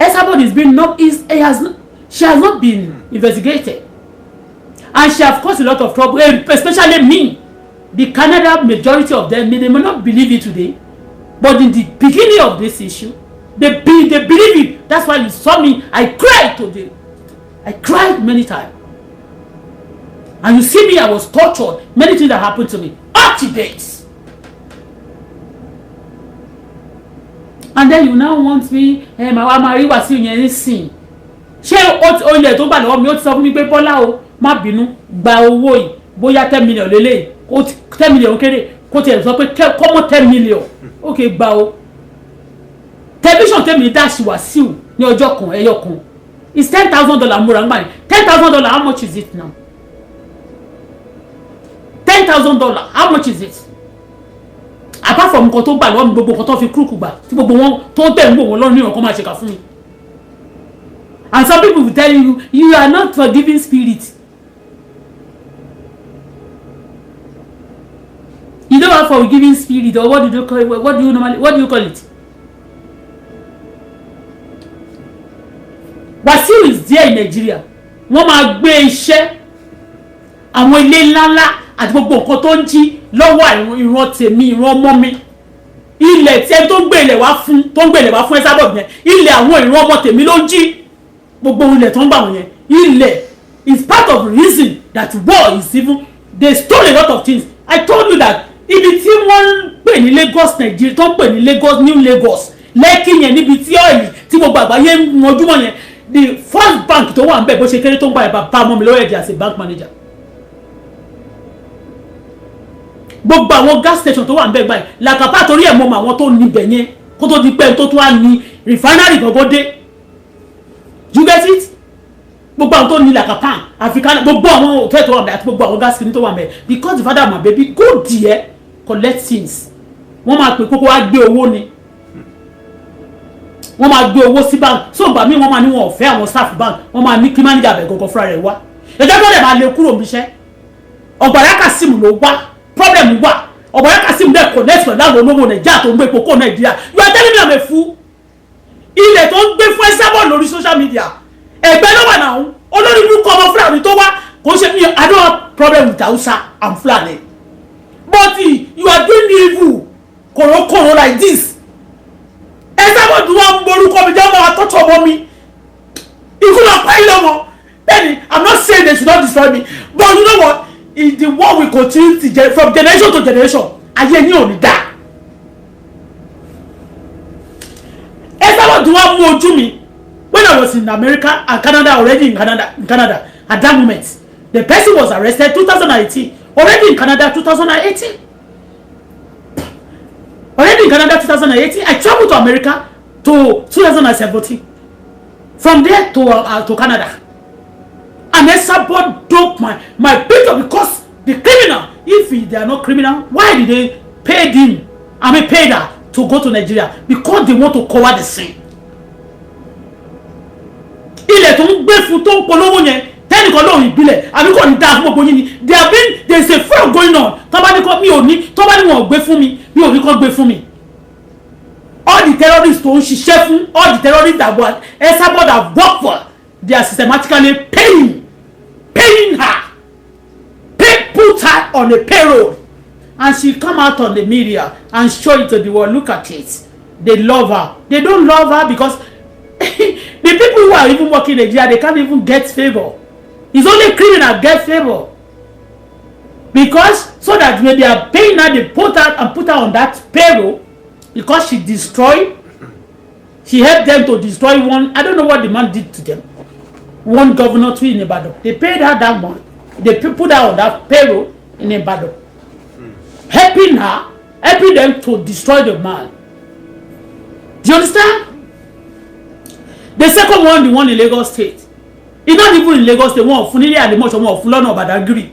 Esabod is being she has not been investigated. And she has caused a lot of trouble, especially me. The Canada majority of them, they may not believe it today. But in the beginning of this issue, They believe it. That's why you saw me. I cried today. I cried many times. And you see me, I was tortured. Many things that happened to me. Up to date. And then you now want me, my marry Wasiu yẹn nísìn. Ṣé o ilẹ̀ tó gbà lọ́wọ́ mi ó ti sọ fún mi pé Bọ́lá o má bínú gba owó yìí bóyá 10 million lélẹ̀ ó 10 million kéré kó tiẹ̀ sọ pé kọ́mọ́ 10 million okay gba o. Television tell me dash Wasiu ní ọjọ́ kan ẹyọ kan is $10,000 mo ra ngba $10,000 how much is it now? $10,000 how much is it? Apart from nǹkan tó gbà lọ́wọ́ mi gbogbo nǹkan tó fi kúrúkù gbà tí gbogbo wọn tó tẹ̀ ń gbò wọn lọ́rùn ní ìrànkọ́ máa ṣe kà fún mi. And some people will tell you you are not forgiving spirit. You don't have forgiving spirit, or what do you call it? What do you call it? Wasiu is there in Nigeria. Wọ́n máa gbé iṣẹ́ àwọn ilé ńláńlá àti gbogbo nǹkan tó ń jí lọ́wọ́ ìran tèmi ìran ọmọ mi. Ilẹ̀ tí ẹ tó ń gbé ilẹ̀ wá fún Esabod yẹn. Ilẹ̀ àwọn ìran ọmọ tèmi ló ń jí. Gbogbo ilẹ̀ tó ń gbà wọ́n yẹn. Ilẹ̀ is part of the reason that war is even. They stole a lot of things. I told you that ibi tí wọ́n pè ní Lagos Nigeria tó ń pè ní Lagos New Lagos Lẹ́kì yẹn níbi tí ọ́ìlì tí gbogbo àgbáyé ń mọjúmọ́ yẹn. The first bank tó wà ń bẹ̀ bó ṣe kéré tó ń gba ẹ̀bà pa ọmọ mi lọ́wọ́ ẹ̀dì as a bank manager. Gbogbo àwọn gas station tó wà ń bẹ̀ báyìí làkàpá torí ẹ̀ mọ́ àwọn tó níbẹ̀ yẹn kó tó di pé tó tún wá ní refinery gbogbo dé. You get it? Gbogbo àwọn tó ní làkàpá African gbogbo àwọn hotel tó wà ń bẹ̀ àti gbogbo àwọn gas kìíní tó wà ń bẹ̀ because the father of my baby go there collect things. Wọ́n máa pè kókó wá gbé owó ni. Wọ́n máa gbé owó sí bank so gbà mí wọ́n máa ní wọn ò fẹ́ àwọn staff bank wọ́n máa ní kí manager bẹ̀ gọ́gọ́ fúnra rẹ̀ wá ẹjọ́ tó dẹ̀ máa lè kúrò níṣẹ́ Ọ̀gbàrá Kasim ló wá problem wà Ọ̀gbàrá Kasim dẹ̀ connect pẹ̀lú àwọn olówó Nàìjíríà tó ń gbé ìpòkó Nàìjíríà you are telling me I'm a fool ilẹ̀ tó ń gbé fún Esabod lórí social media ẹgbẹ́ ló wà náà olórí burúkú ọmọ fúlàní tó wá kò ṣe mi I don't have problem with Hausa and Fulani but you are doing evil kòrókòrò like this. Esabod wọn borúkọ mi jẹ́ ọmọ àtọ́tọ̀ ọmọ mi ikú lọ pa ilé ọmọ bẹ́ẹ̀ni I'm not saying they should not destroy me but you know what is the war we continue to from generation to generation ayé ní òní dá. Esabod wọn mú ojú mi when I was in America and Canada already in Canada at that moment the person was arrested 2018 already in Canada 2018. Already in Canada 2018, I traveled to America to 2017. From there to Canada. And Esabod dope my picture because the criminal, if they are not criminal, why did they pay him? Pay her to go to Nigeria because they want to cover the sin. Ilẹ̀ tó ń gbé fún tó ń polówó yẹn tẹ́nìkan lóhùn ìbílẹ̀ àbí kò ní dáa fún gbogbo yín ni there is a fraud going on tọ́ba ní kọ́ mi ò ní tọ́ba ní wọn ò gbé fún mi mi ò ní kọ́ gbé fún mi. All the terrorists tó ń ṣiṣẹ́ fún all the terrorists that were Esabod have worked for they are systematically paying her put her on a payroll and she come out on the media and show it to the world. Look at it. They love her. They don't love her because the people who are even working in Nigeria they can't even get favor. It's only criminal get favor because so that when they are paying her they put her on that payroll because she helped them to destroy one. I don't know what the man did to them. One governor too in Ibadan. They paid her that money. They put her on that payroll in Ibadan, helping them to destroy the man. Do you understand? The second one, the one in Lagos State. It's not even in Lagos State. One of Funili and the much one of Fulano Badagry.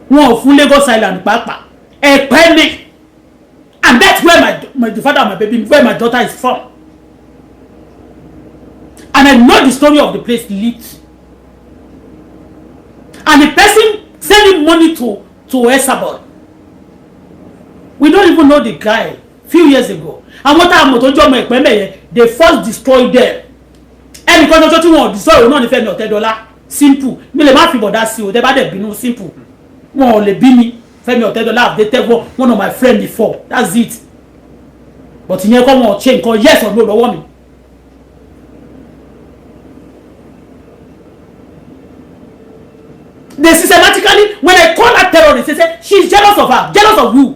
One of Lagos Island, Papa. A penny. And that's where the father of my baby, where my daughter is from. And I know the story of the place lived. And the person sending money to Esabod. We don't even know the guy. Few years ago. And what I'm going to they first destroyed them. And because of what destroy, not defend your $10. Simple. Me le ma fi boda si o. They bad be no simple. Wọ́n lè bí mi. Fẹ́ mi $10. They tell one of my friends before. That's it. but ìyẹn kọ́ wọn ṣe nǹkan yes or no lọ́wọ́ mi. They systematically, when I call her terrorist, they say she's jealous of her. Jealous of who?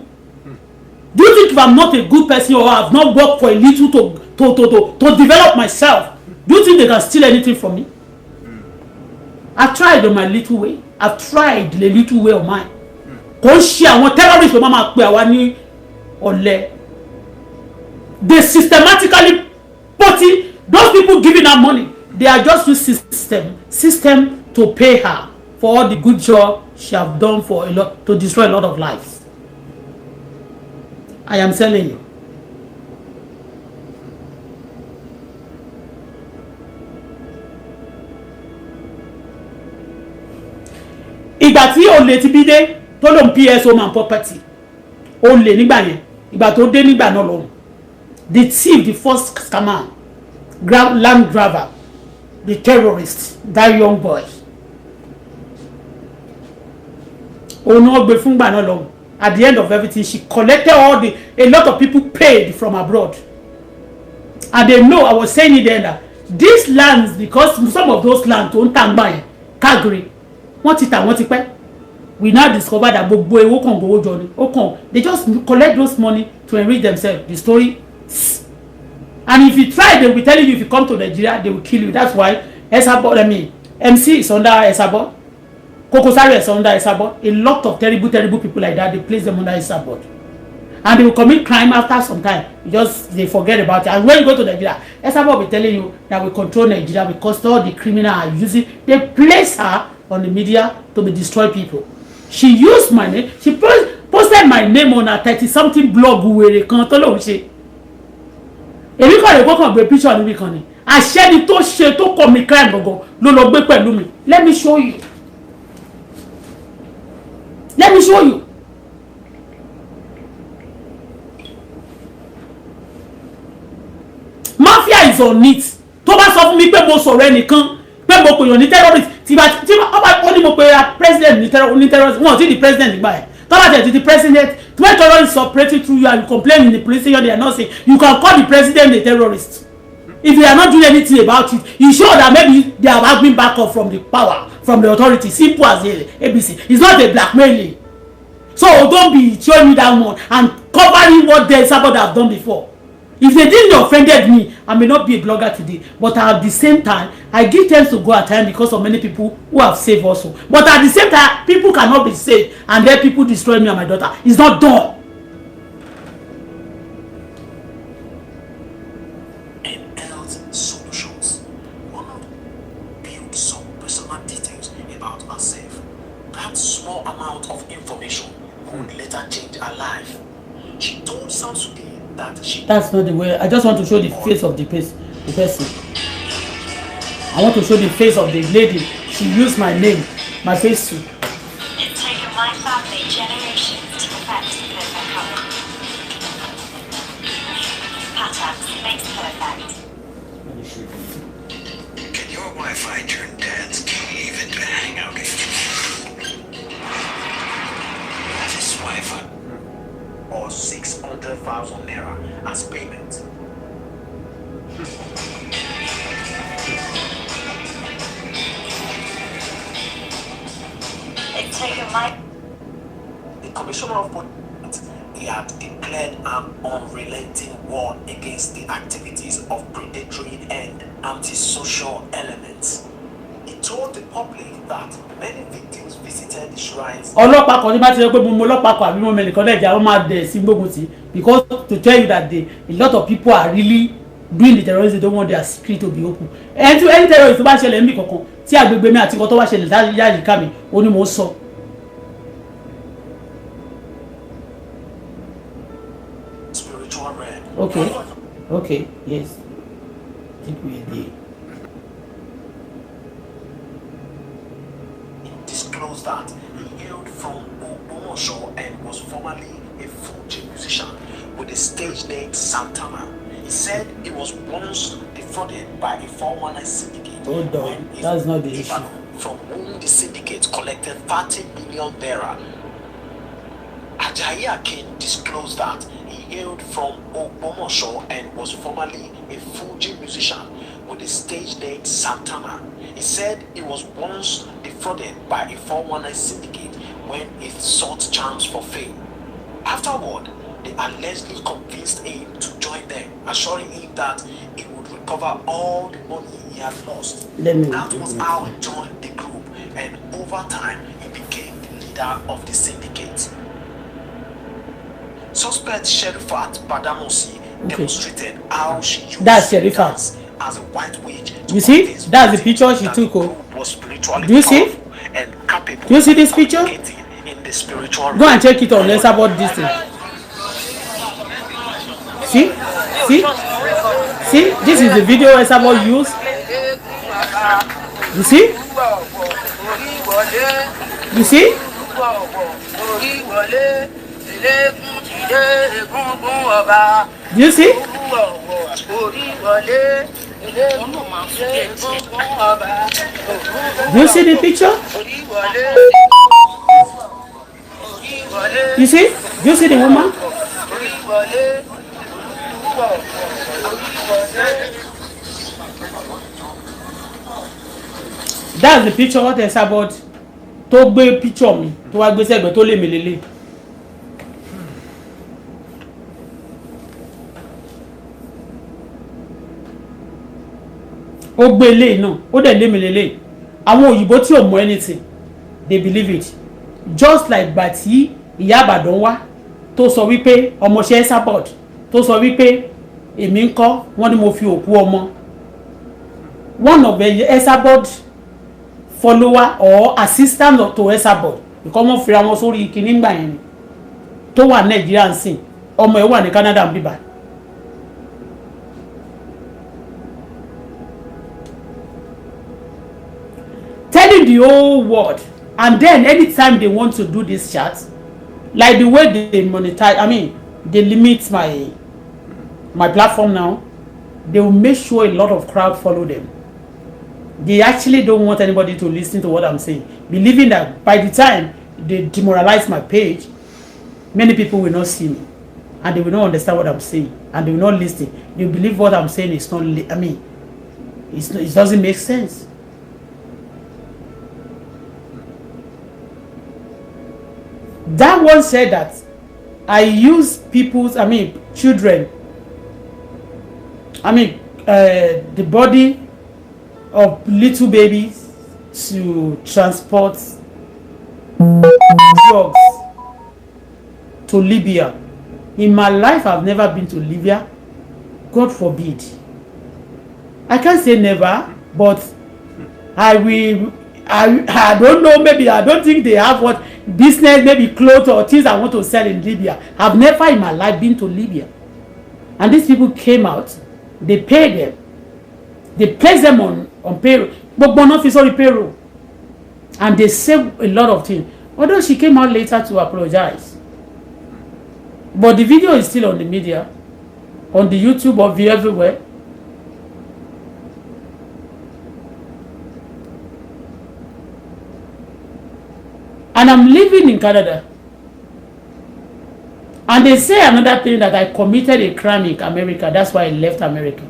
Do you think if I'm not a good person or I've not worked for a little to develop myself, do you think they can steal anything from me? I've tried on my little way. I've tried the little way of mine. Kò ṣe àwọn terrorists ló máa pè àwa ní ọ̀lẹ. They systematically putting those people giving her money. They are just using system to pay her for all the good job she have done for a lot, to destroy a lot of lives. I am telling you. Ìgbà tí olè ti bí dé tó lóun PS home and property, olè nígbà yẹn, ìgbà tó dé nígbà náà lọ́hùn, the thief, the first scammer, land grabber, the terrorist, that young boy. At the end of everything, she collected a lot of people paid from abroad. And they know, I was saying it then, that these lands, because some of those lands don't buy Calgary, we now discover that they just collect those money to enrich themselves. The story. And if you try, they will be telling you if you come to Nigeria, they will kill you. That's why Esabod, MC is under Esabod. Kokosari is under Esabod. A lot of terrible people like that, they place them under Esabod. And they will commit crime after some time. They forget about it. And when you go to Nigeria, Esabod will be telling you that we control Nigeria because all the criminals are using, they place her on the media to be destroy people. She used my name. She posted my name on a 30-something blog where they can't tell her. If you can't go and picture on the weekend, I share the to share to commit crime go no be pẹ̀lú mi. Let me show you. Let me show you. Mafia is on it. Tó bá sọ fún mi pé mo sọ̀rọ̀ ẹnìkan, pé mo pè yàn ní terrorist, tí ọba ó ní mo pè president ní terrorist, wọ́n ti di president nígbà yẹn. Tó bá ti di president, when terrorists operating through you and you complain in the police station, they are not saying you can call the president a terrorist. If they are not doing anything about it, you show that maybe they are having backup from the power, from the authority. Simple as ABC. It's not a blackmailing. So don't be showing me that one and covering what the Esabod have done before. If they didn't offended me, I may not be a blogger today. But at the same time, I give thanks to God at times because of many people who have saved also. But at the same time, people cannot be saved and then people destroy me and my daughter. It's not done. And Health Solutions. One of build some personal details about herself. That small amount of information would later change her life. She told Samsudi that that's not the way. I just want to show the face of the person. I want to show the face of the lady. She used my name, my face too. It's taken my family generations to perfect the perfect color. Patterns makes perfect. Can your Wi-Fi turn Dad's cave into a hangout? This Wi-Fi. or 600,000 naira as payment. It's taken my... The Commissioner of Police, he had declared an unrelenting war against the activities of predatory and antisocial elements. He told the public that many victims visited the shrines. Ọlọ́pàá kan ní bá ti rẹ pé mo ọlọ́pàá kan àbí mo mẹ́nìkan lẹ́jà ó máa dẹ̀ sí gbógun sí because to tell you that a lot of people are really doing the terrorism, they don't want their secret to be open. Any terrorist tó bá ṣẹlẹ̀ níbi kankan tí agbègbè mi àti nǹkan tó bá ṣẹlẹ̀ láyìíká mi ó ní mo sọ. Spiritual realm. Okay, yes. I think we agree. Disclosed that he hailed from Ogbomoso and was formerly a Fuji musician with the stage name Santana. He said he was once defrauded by a 419 syndicate. Hold on, that's not the issue. From whom the syndicate collected 30 million naira. At Ajayi Akin disclosed that he hailed from Ogbomoso and was formerly a Fuji musician with the stage name Santana. He said he was once defrauded by a 419 syndicate when he sought chance for fame. Afterward, they allegedly convinced him to join them, assuring him that he would recover all the money he had lost. That was how he joined the group, and over time, he became the leader of the syndicate. Suspect Sherifat Badamosi demonstrated how she used that's Sherifat as a white witch. You see, that's the picture she took. Do you see? And capable Do you see this picture? In the spiritual Go and check it on Esabod this thing. See? This is the video Esabod used. You see? You see? Do you see? Do you see the picture? You see? Do you see the woman? That's the picture what Esabod tó gbé picture mi tó wá gbé sẹ́gbẹ̀ tó lé mi lélẹ̀. Ó gbé lé náà ó dẹ̀ lé mi lélẹ̀. Àwọn òyìnbó tí ò mọ̀ anything they believe it. Just like bàtí ìyá Ìbàdàn wá tó sọ wípé ọmọọṣẹ́ Esabod tó sọ wípé èmi ń kọ́ wọ́n ní mo fi òkú ọmọ. One of the Esabod follower or assistant to Esabod because wọ́n fira wọn sórí kíní ńgbà yẹn ni tó wà Nàìjíríà ń sìn ọmọ ẹ̀ wà ní Canada ń bíbá. Telling the whole world, and then anytime they want to do this chat, like the way they monetize, they limit my platform now, they will make sure a lot of crowd follow them. They actually don't want anybody to listen to what I'm saying, believing that by the time they demoralize my page, many people will not see me, and they will not understand what I'm saying, and they will not listen. They believe what I'm saying is not, it doesn't make sense. That one said that I use children, the body of little babies to transport drugs to Libya. In my life, I've never been to Libya. God forbid. I can't say never, but I don't know, maybe I don't think they have what business, maybe clothes or things I want to sell in Libya. I've never in my life been to Libya. And these people came out, they paid them, they placed them on payroll, but not on payroll, and they saved a lot of things. Although she came out later to apologize, but the video is still on the media, on the YouTube or everywhere. And I'm living in Canada. And they say another thing, that I committed a crime in America. That's why I left America.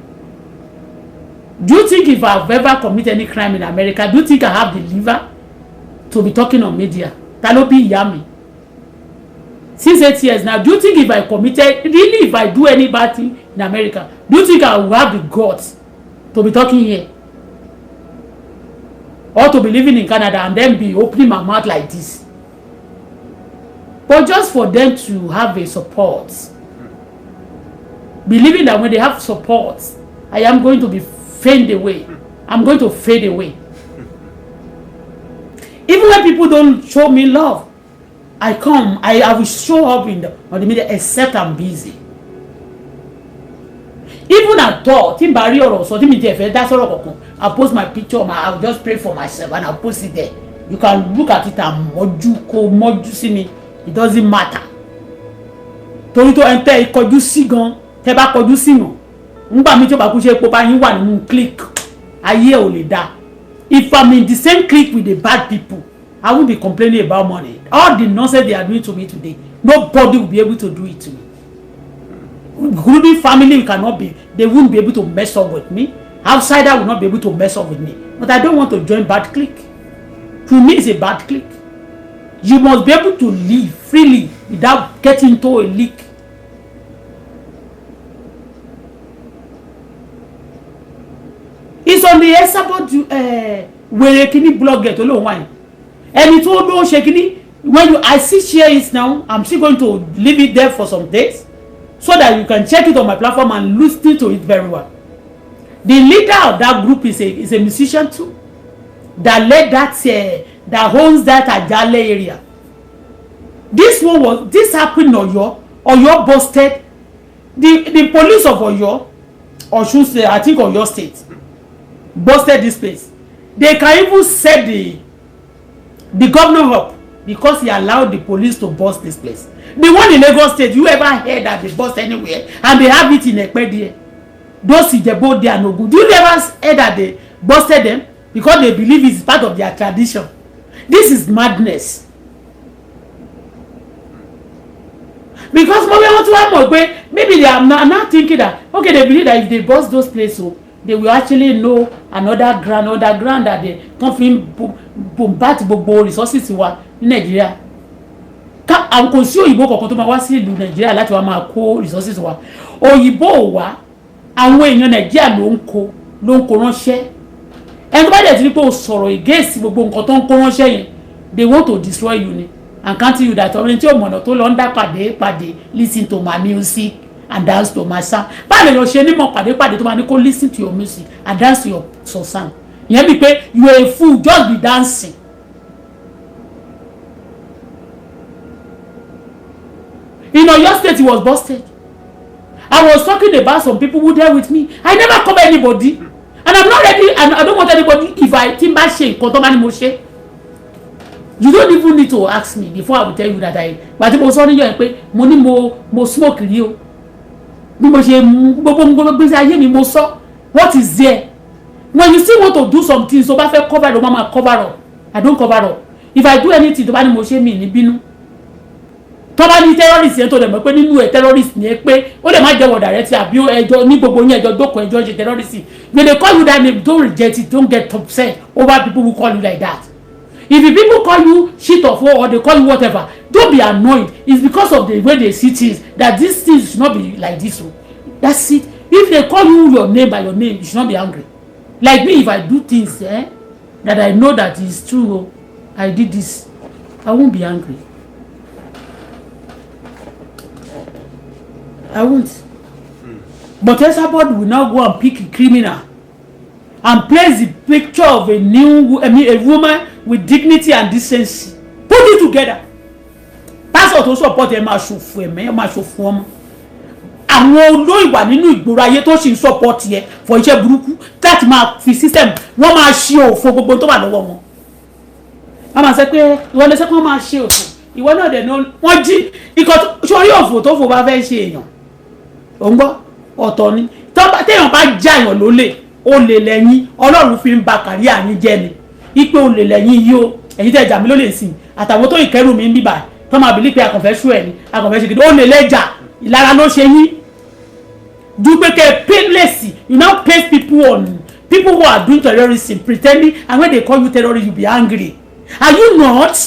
Do you think if I've ever committed any crime in America, do you think I have the liver to be talking on media? Talopi Yami. Since 8 years now, do you think if I if I do any bad thing in America, do you think I will have the guts to be talking here? Or to be living in Canada and then be opening my mouth like this? But just for them to have a support, believing that when they have support, I am going to be fade away. I'm going to fade away. Even when people don't show me love, I will show up on the media, except I'm busy. Even at all, Timbari or so, that's all. I'll post my picture, I'll just pray for myself and I'll post it there. You can look at it and moju see me. It doesn't matter. Torí tó enter ìkọjú sí gan, tẹ́ bá kọjú sí mo. Ngba mi tí ó bá ku ṣe epo bá yín wà nínú clique. Ayé ò lè dá. If I'm in the same clique with the bad people, I won't be complaining about money. All the nonsense they are doing to me today, nobody will be able to do it to me. Including family, they won't be able to mess up with me. Outsider will not be able to mess up with me. But I don't want to join bad clique. To me, it's a bad clique. You must be able to live freely without getting into a leak. It's on the Esabod where kini blogger to lo wine. And it will no shakini. When I see share it now, I'm still going to leave it there for some days so that you can check it on my platform and listen to it very well. The leader of that group is a musician too, that led that owns that Ajale area. This happened in Oyo busted the police of Oyo, or should say I think Oyo State, busted this place. They can even set the governor up because he allowed the police to bust this place. The one in Lagos State, you ever heard that they bust anywhere and they have it in Ekpedi? Those Egbo, they are no good. You never heard that they busted them because they believe it's part of their tradition. This is madness. Because maybe they are not thinking that, okay, they believe that if they bust those places, they will actually know another ground that they come from bombard gbogbo resources wa ní Nigeria. Ka àwọn kò sí òyìnbó kankan tó máa wá sí ìlú Nigeria láti wá máa kó resources wa. Òyìnbó wa àwọn èèyàn Nigeria ló ń kó ránṣẹ́. Ẹni tó bá dẹ̀ ti rí pé ó sọ̀rọ̀ against gbogbo nǹkan tó ń kó ránṣẹ́ yẹn, they want to destroy you ni. And can't you that ọ̀rẹ́ tí ó mọ̀nà tó lọ ń dá pàdé listen to my music and dance to my song. Báwo lè ṣe nímọ̀ pàdé tó máa ní kó listen to your music and dance to your song. Ìyẹn bí pé you are a fool, just be dancing. In Oyo State, he was busted. I was talking about some people who there with me. I never cover anybody. And I'm not ready, and I don't want anybody if I think bad shame, you don't even need to ask me before I will tell you that but it was only you pé mo ní mo smoke rí o. Bí mo ṣe gbogbo ayé mi mo sọ. What is there? When you still want to do something, so bá fẹ́ cover the mama cover up. I don't cover up. If I do anything, tó bá ní mo ṣe mi ní bínú. Tó bá ní terrorist yẹn tó dẹ̀ mọ̀ pé nínú ẹ̀ terrorist ni pé ó lè má jẹ́wọ́ direct àbí ẹjọ́ ní gbogbo yín ẹjọ́ dókò ẹjọ́ ṣe terrorist. When they call you that name, don't reject it, don't get upset over people who call you like that. If the people call you shit of war or they call you whatever, don't be annoyed. It's because of the way they see things that these things should not be like this. That's it. If they call you your name by your name, you should not be angry. Like me, if I do things that I know that is true, I did this, I won't be angry. I won't. But Esabod will now go and pick a criminal and place the picture of a woman with dignity and decency. Put it together. Pastor to support ẹ máa ṣòfò ẹ máa ṣòfò ọmọ. Àwọn olóyìnbá nínú ìgboro ayé tó sì ń support yẹ for iṣẹ́ burúkú láti máa fi system wọ́n máa ṣe òfò gbogbo tó wà lọ́wọ́ wọn. Wọ́n máa sọ pé ìwọ lè sọ pé wọ́n máa ṣe òfò. Ìwọ náà dẹ̀ náà wọ́n jí ikọ̀ sórí òfò tó fò bá fẹ́ ṣe èèyàn. Ò ń gbọ́ ọ̀tọ̀ ni. Téèyàn bá já èèyàn lólè ó lè lẹ́yìn Ọlọ́run fi ń ba kàrí àyín jẹ́ ni. Ipe ó lè lẹ́yìn yìí ó ẹ̀yin tẹ́ jà mí lólè sí àtàwọn tó ìkẹ́rù mi ń bíbà tó máa bìlí pé akọ̀fẹ́ ṣú ẹ̀ ni akọ̀fẹ́ ṣe gidi ó lè lẹ́jà ìlara ló ṣe yín. Dupeke painless, you now paste people who are doing terrorism, pretending, and when they call you terrorist, you be angry. Are you not?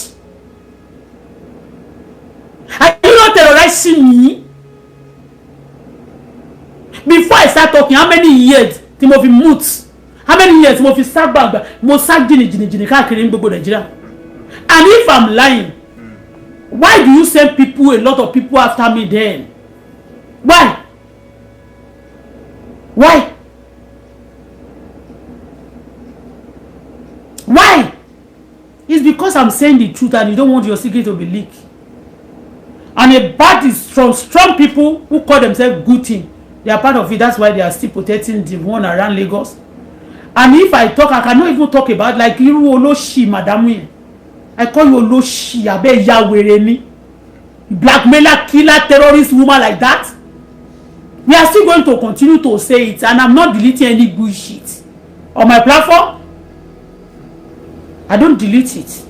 Are you not terrorizing me? Before I start talking, how many years Timothy Mutz? How many years Timothy Sabag? Mosak jini káàkiri gbogbo Nigeria. And if I'm lying, why do you send people, a lot of people after me then? Why? Why? Why? It's because I'm saying the truth and you don't want your secret to be leaked. And a bad is strong people who call themselves good team. They are part of it. That's why they are still protecting the one around Lagos. And if I talk, I cannot even talk about like you Oloshi, madam. I call you Oloshi, abe yawere ni. Blackmailer, killer, terrorist woman like that. We are still going to continue to say it, and I'm not deleting any bullshit on my platform. I don't delete it.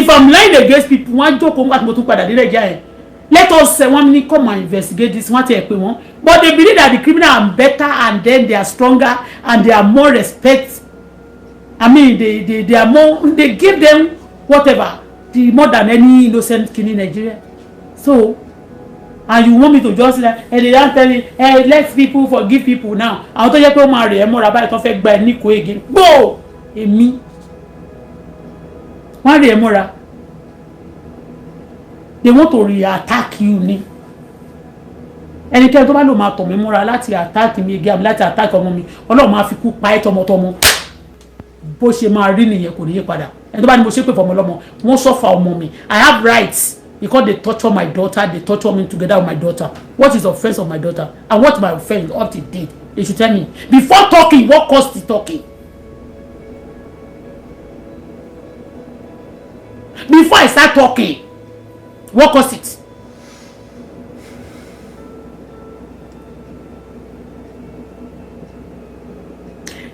if I'm lying against people one joke on what mo tún padà dé Nigeria let us say one minute come and investigate this one take one but they believe that the criminal are better and then they are stronger and they are more respect. I mean they are more, they give them whatever the more than any innocent kid in Nigeria. So and you want me to just like and they don't tell me hey let people forgive people now àwọn tó jẹ́ pé ó máa rẹ̀ ẹ́ mọ́ra báyìí tó fẹ́ gba ẹ̀ ní kó again gbó èmi wọ́n rẹ̀ ẹ́ mọ́ra they want to re-attack you ni ẹnikẹ́ni tó bá lò máa tọ̀ mí mọ́ra láti attack mi again láti attack ọmọ mi Ọlọ́run máa fi kú pa ẹ́ tọmọtọmọ bó ṣe máa rí nìyẹn kò ní yí padà ẹni tó bá ní mo ṣe pé fọmọ lọ́mọ wọ́n sọ́fà ọmọ mi I have rights. Because they torture my daughter, they torture me together with my daughter. What is the offense of my daughter? And what my offense up to date? They should tell me. Before talking, what caused the talking? Before I start talking, what caused it?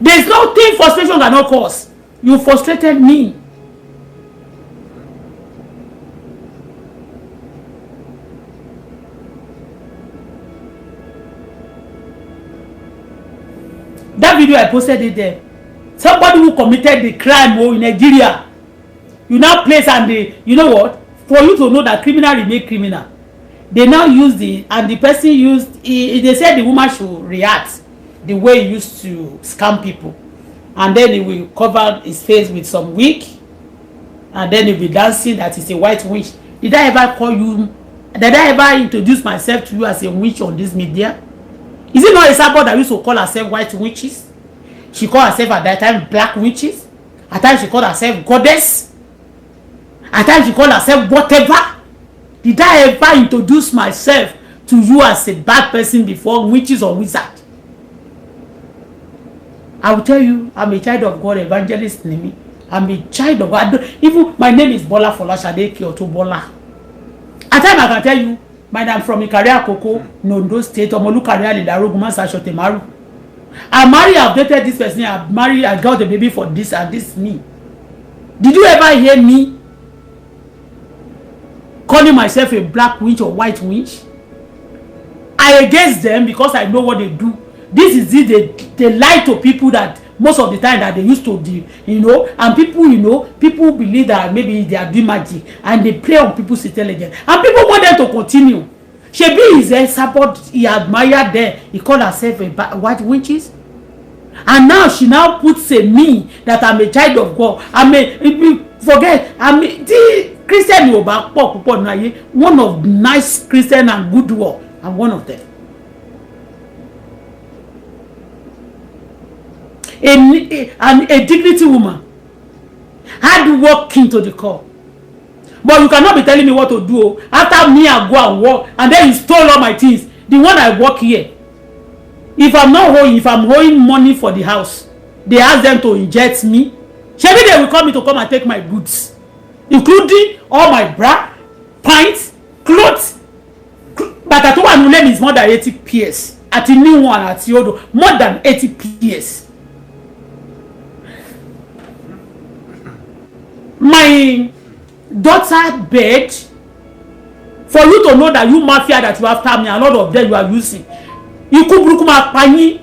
There's nothing frustration cannot cause. You frustrated me. That video I posted it there. Somebody who committed the crime in Nigeria. You now place and they, you know what? For you to know that criminal remain criminal. They now use and the person used, they said the woman should react the way he used to scam people. And then he will cover his face with some wig. And then he'll be dancing that he's a white witch. Did I ever call you, did I ever introduce myself to you as a witch on this media? Is it not Esabod that used to call herself white witches? She called herself at that time black witches. At times she called herself goddess. At times she called herself whatever. Did I ever introduce myself to you as a bad person before, witches or wizard? I will tell you, I'm a child of God, evangelist Nimi. I'm a child of God. Even my name is Bola Folashade Kyoto Bola. At times I can tell you, I'm from Ikaria Koko, Nondo State, Omolukaria Lidaroguman Sashotemaru. I married, I've dated this person, I married, I got a baby for this and this me. Did you ever hear me calling myself a black witch or white witch? I against them because I know what they do. This is it, they lie to people that most of the time that they used to do, you know, and people, you know, people believe that maybe they are doing magic and they play on people's intelligence and people want them to continue. Shebi is Esabod, he admired them, he called herself a white witches, and now she now puts a me that I'm a child of God. I'm the Christian Yoba, one of nice Christian and good work, and one of them. A dignity woman, hard working to the core. But you cannot be telling me what to do. After me, I go and work, and then you stole all my things. The one I work here. If I'm not holding, if I'm holding money for the house, they ask them to inject me. Maybe they will call me to come and take my goods, including all my bra, pints, clothes. But at one name is more than 80 PS. At the new one, at Yodo, more than 80 PS. My daughter bed, for you to know that you mafia that you have time me, a lot of them you are using. You could brook my pani.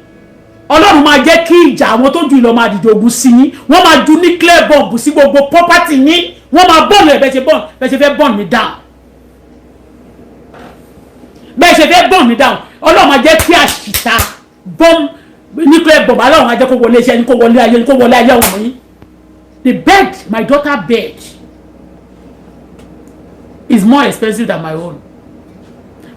Ọlọ́run máa jẹ́ kí ìjà àwọn tó jù lọ máa dìde ogun sí yín. Wọ́n máa ju nuclear bomb sí gbogbo property yín. Wọ́n máa bomb ẹ̀ bẹ́ẹ̀ ṣe fẹ́ burn me down. Bẹ́ẹ̀ ṣe fẹ́ burn me down. Ọlọ́run máa jẹ́ kí àṣìta bomb nuclear bomb. Ọlọ́run máa jẹ́ kó wọlé iṣẹ́ yín, kó wọlé ayé yín, kó wọlé ayé ọmọ yín. The bed, my daughter bed, is more expensive than my own.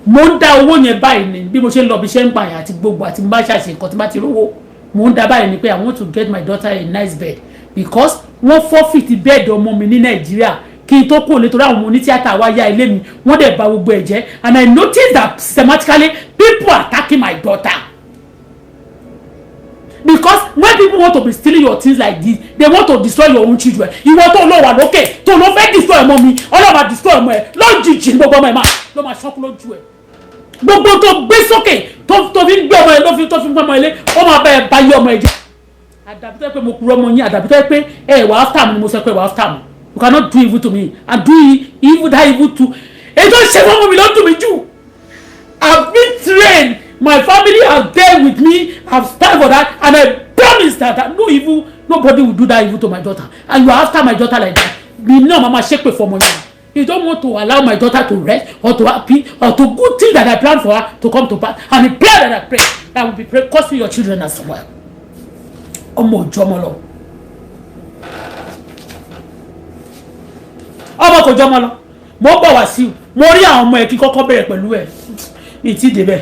Mo ń dá owó yẹn báyìí ni bí mo ṣe ń lọ bí ṣe ń pààyàn àti gbogbo àti bá ṣàṣe nǹkan tí bá ti rówó. Mo ń dá báyìí ni pé I want to get my daughter a nice bed because wọ́n forfeit bed ọmọ mi ní Nàìjíríà kí n tó kúrò nítorí àwọn onítíátà wá yá ilé mi wọ́n dẹ̀ bà gbogbo ẹ̀ jẹ́ and I noticed that systematically people are attacking my daughter. Because when people want to be stealing your things like this, they want to destroy your own children. You want to know what okay? To no fẹ́ destroy your mommy, all of destroy ọmọ ẹ. Lójijì ní gbogbo ọmọ ẹ máa ló máa ṣọ́kú lójú ẹ. Gbogbo tó gbé sókè tó fi ń gbé ọmọ ẹ ló fi tó fi ń gbé ọmọ ẹ lé, ó máa bẹ bá yé ọmọ ẹ jẹ́. Àdàbí tó pé mo kúrò ọmọ yín, àdàbí tó pé ẹ wà after mi ni mo sọ pé wà after mi. You cannot do evil to me and do evil that evil to. It don't shame on me, don't do me too. I've been trained. My family are there with me. I've stand for that, and I promise that no evil, nobody will do that evil to my daughter. And you are after my daughter like that. Me no, mama shake for money. You don't want to allow my daughter to rest or to happy or to good things that I plan for her to come to pass. And the prayer that I pray, that will be costing your children as well. Ọmọ jọmọlọ. Ọmọ kò jọmọlọ. Mo bọ̀ Wasiu. Mo rí àwọn ọmọ ẹ̀ kí kọ́kọ́ bẹ̀rẹ̀ pẹ̀lú ẹ̀. Ìtì débẹ̀.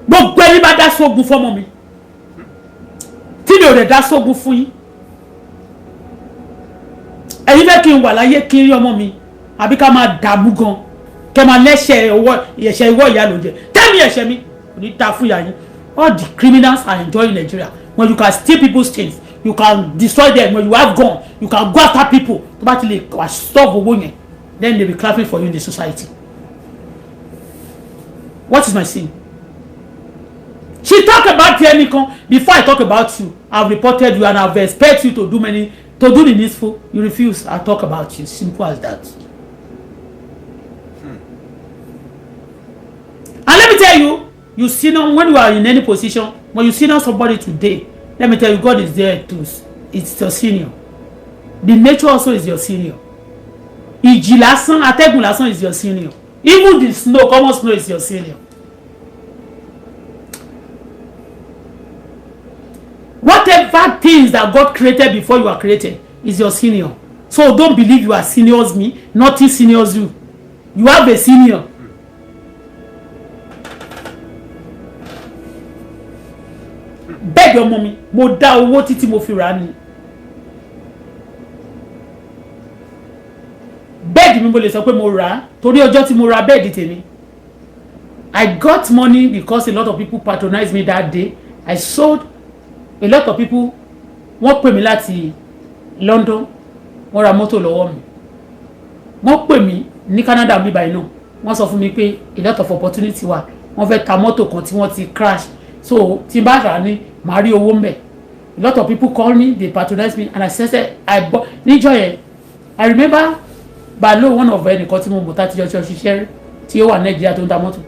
Gbogbo ẹni bá dá sógun fọ́mọ mi. Tí mi ò rẹ̀ dá sógun fún yín. Ẹ̀yin fẹ́ kí n wà láyé kí n rí ọmọ mi àbí ká máa dààmú gan kẹ́ máa lẹ́ṣẹ̀ ìwọ ìyá ló jẹ tẹ́mi ẹ̀ṣẹ̀ mi kò ní ta fún ìyá yín. All the criminals are enjoying Nigeria when you can steal people's things, you can destroy them. When you have gun, you can go after people tó bá ti lè stop owó yẹn, then they be clapping for you in the society. What is my sin? She talk about Nipa. Before I talk about you, I've reported you and I've expect you to do the needful. You refuse. I'll talk about you. Simple as that. And let me tell you, you see now when you are in any position, when you see now somebody today, let me tell you, God is there too. It's your senior. The nature also is your senior. Ìjì lásán, atẹ́gùn lásán is your senior. Even the snow, common snow is your senior. Whatever things that God created before you are created is your senior. So don't believe you are seniors me, nothing seniors you. You have a senior. Beg your mommy, mo dá owó títí mo fi rà ni. Beg mi mo lè sọ pé mo rà torí ọjọ́ tí mo ra bed tèmi. I got money because a lot of people patronized me that day. I sold. A lot of people wọ́n pè mí láti London, wọ́n ra mọ́tò lọ́wọ́ mi. Wọ́n pè mí ní Canada mi báyìí náà. Wọ́n sọ fún mi pé a lot of opportunity wà. Wọ́n fẹ́ ta mọ́tò kan tí wọ́n ti crash. So tí n bá rà ní màá rí owó ńbẹ̀. A lot of people call me, they patronize me, and I said I bought níjọ́ yẹn. I remember Balo, one of ẹnìkan tí mo mọ̀ tá ti jọ ṣiṣẹ́ tí ó wà Nàìjíríà tó ń ta mọ́tò.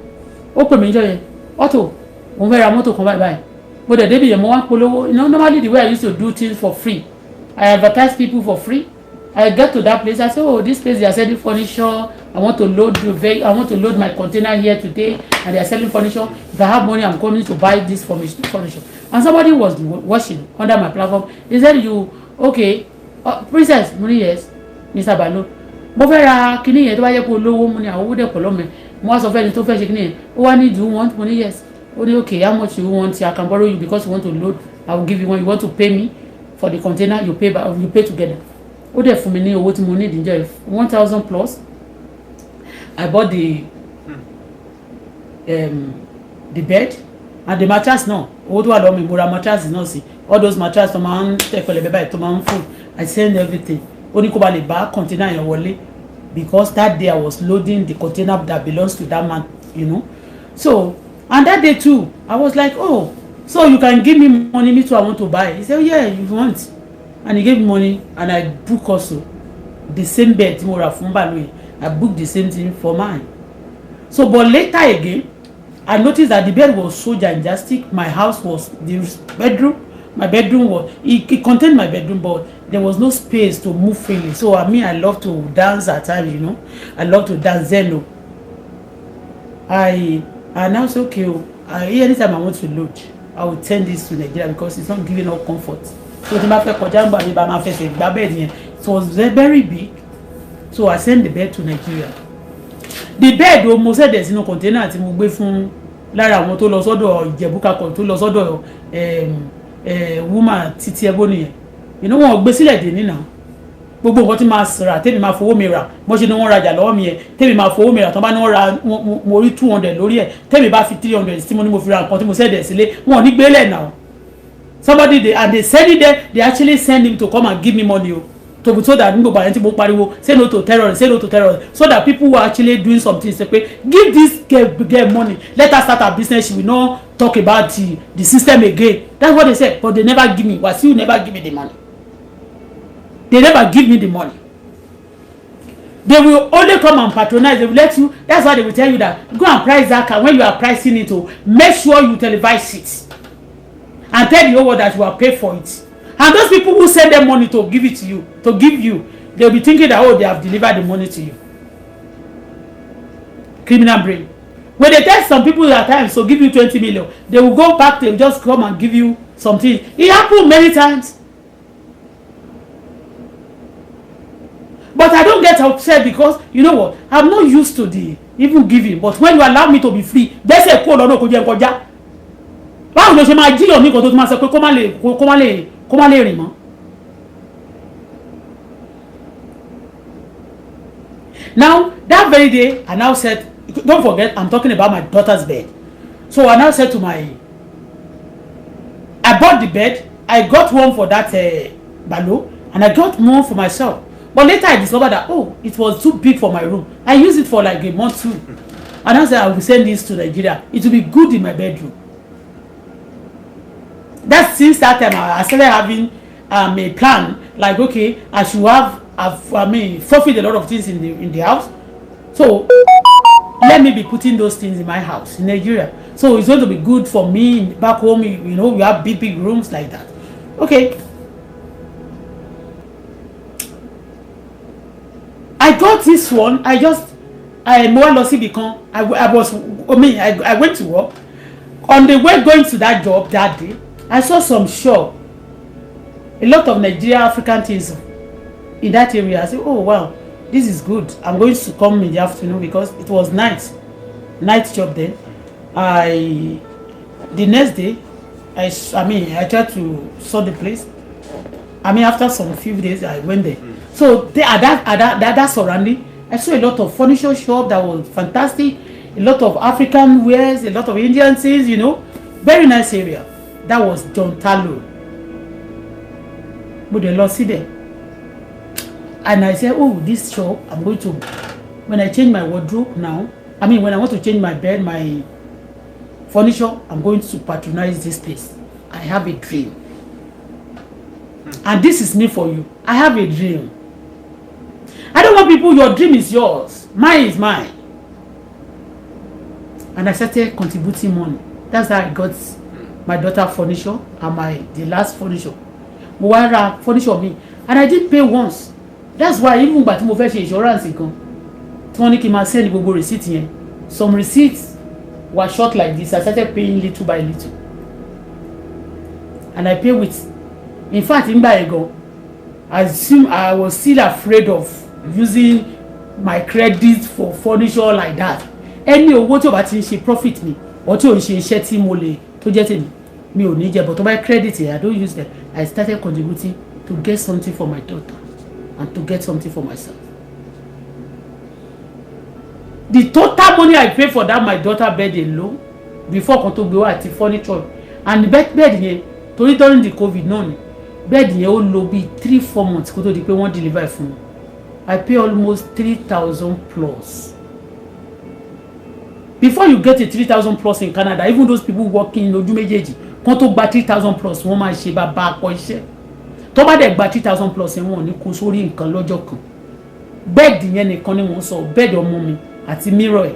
Ó pè mí níjọ́ yẹn. Auto, òun fẹ́ ra mọ́tò kan báyìí. But the day mo wan polówó, you know, normally the way I used to do things for free, I advertise people for free. I get to that place, I say, oh, this place they are selling furniture. I want to load my container here today, and they are selling furniture. If I have money, I'm coming to buy this furniture. And somebody was watching under my platform. He said, "You okay, princess?" Money yes, Mr. Balo. Mo fẹ́ ra kíní yẹn tó bá yẹ kó lówó mo ní àwọn owó dẹ̀ pọ̀ lọ́mọ. Mo wá sọ fẹ́ ni tó fẹ́ ṣe kíní yẹn. Ó wá ní, do you want money? Yes. Only okay, how much you want? I can borrow you because you want to load. I will give you one. You want to pay me for the container? You pay together. Ó dẹ̀ fún mi ní owó tí mo need níjọ́ 1,000 plus. I bought the bed and the mattress now. Owó tó wà lọ́wọ́ mi mo ra mattress náà sí. All those mattress tó máa ń tẹ̀ pẹ̀lẹ́ bẹ́ẹ̀ tó máa ń full. I send everything. Ó ní kó ba lè bá container yẹn wọlé because that day I was loading the container that belongs to that man, you know. So. And that day too, I was like, oh, so you can give me money, me too, I want to buy. He said, oh, yeah, if you want. And he gave me money, and I booked also the same bed. I booked the same thing for mine. So, but later again, I noticed that the bed was so gigantic. My house was, the bedroom, my bedroom was, it contained my bedroom, but there was no space to move freely. So, I mean, I love to dance at times, you know. I love to dance, Zeno. And I was okay. Anytime I want to load, I will send this to Nigeria because it's not giving up comfort. So the market it was very big. So I sent the bed to Nigeria. The bed almost said there's no container tí mo gbé fún lára àwọn tó lọ sọ́dọ̀ Ìjẹ̀bú-Kakọ̀ tó lọ sọ́dọ̀ woman Titi Ebony yẹn. You know wọ́n gbé sílẹ̀ dé ní now. Gbogbo nǹkan tí máa rà tèmi máa fowó mi rà mo ṣe ni wọ́n rajà lọ́wọ́ mi yẹn tèmi máa fowó mi rà tán bá ní wọ́n ra mo rí 200 lórí ẹ̀ tèmi bá fi 300 tí mo ní mo fi ra nǹkan tí mo sẹ́dẹ̀ sílé wọn ò ní gbélé now. Somebody they send it there, they actually send him to come and give me money. to be told that nígbà yẹn tí mo pariwo say no to terror, say no to terror, so that people who are actually doing something say give this girl money, let her start her business, she will not talk about the system again. That's what they said, but they never give me. Wasiu never give me the money. They never give me the money. They will only come and patronize. They will let you. That's why they will tell you that go and price that car. When you are pricing it, make sure you televise it and tell the whole world that you are paid for it. And those people who send them money to give it to you, they'll be thinking that, oh, they have delivered the money to you. Criminal brain. When they tell some people at times to give you 20 million, they will go back, they will just come and give you something. It happened many times. But I don't get upset because, you know what, I'm not used to the even giving. But when you allow me to be free, they say, "Call no kuje koja." Báwo ló ṣe máa jí òní kan tó máa sọ pé kó má lè rìn mọ́. Now, that very day, I now said, don't forget, I'm talking about my daughter's bed. So I now said to I bought the bed, I got one for that balo, and I got one for myself. But later I discovered that, oh, it was too big for my room. I used it for like a month too. And I said, I will send this to Nigeria. It will be good in my bedroom. That since that time, I started having a plan. Like, okay, I should forfeit a lot of things in the house. So let me be putting those things in my house in Nigeria. So it's going to be good for me back home. You know, we have big rooms like that. Okay. I got this one. I went to work. On the way going to that job that day, I saw some shop. A lot of Nigerian African things in that area. I said, oh wow, this is good. I'm going to come in the afternoon because it was night job then. The next day, I tried to sort the place. After some few days, I went there. So at that surrounding, I saw a lot of furniture shop that was fantastic. A lot of African wares, a lot of Indian things, you know. Very nice area. That was John Talo. But they lost it there. And I said, oh, this shop, I'm going to, when I change my wardrobe now, when I want to change my bed, my furniture, I'm going to patronize this place. I have a dream. And this is me for you. I have a dream. I don't want people, your dream is yours. Mine is mine. And I started contributing money. That's how I got my daughter furniture and the last furniture. Furniture me. And I didn't pay once. That's why even but mo fẹ́ ṣe insurance kan. Tí wọ́n ní kí n máa send gbogbo receipt yẹn. Some receipts were short like this. I started paying little by little. And I pay with. In fact, in Bayego, I was still afraid of using my credit for furniture like that. Any owó tí ó bá ti ṣe profit mi, or tí ó ṣe iṣẹ́ tí mo lè tó jẹ́ tèmi, mi ò ní jẹ, but to buy credit I don't use them. I started contributing to get something for my daughter and to get something for myself. The total money I paid for that my daughter bed alone before kan tó gbé wá àti furniture and the bed yẹn torí during the COVID náà ni bed yẹn ó lò bí 3-4 months kó tó di pé wọ́n deliver fún mi. I pay almost 3,000 plus. Before you get a 3,000 plus in Canada, even those people working in ojú méjèèjì kan tó gba 3,000 plus wọ́n máa ṣe bàbá àpọ̀ iṣẹ́. Tó bá dẹ̀ gba 3,000 plus wọ́n ní kó sórí nǹkan lọ́jọ́ kan. Bed yẹn nìkan ni wọ́n sọ, bed ọmọ mi àti mirror ẹ̀,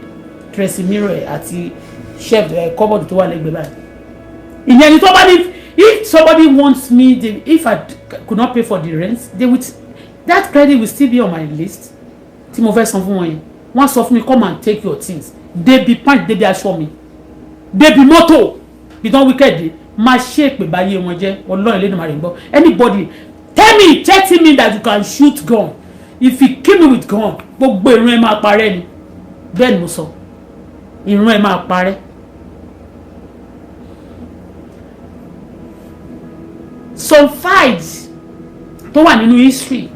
dressing mirror ẹ̀ àti shelf cupboard tó wà lẹ́gbẹ̀ẹ́ báyìí. Ìyẹn ni tó bá ní, if somebody wants me, if I could not pay for the rent, that credit will still be on my list. Tí mo fẹ́ san fún wọn yẹn. Wọ́n sọ fún mi, come and take your things. They be pant, they be assure me. They be motto. Be don't wicked. My shape by ye monje. Ọlọ́run lè máa rinbo. Anybody tell me that you can shoot gun. If you kill me with gun, gbogbo ìrun ẹ máa parẹ́ ni. Bẹ́ẹ̀ mo sọ. Ìrun ẹ máa parẹ́. Some fights tó wà nínú history.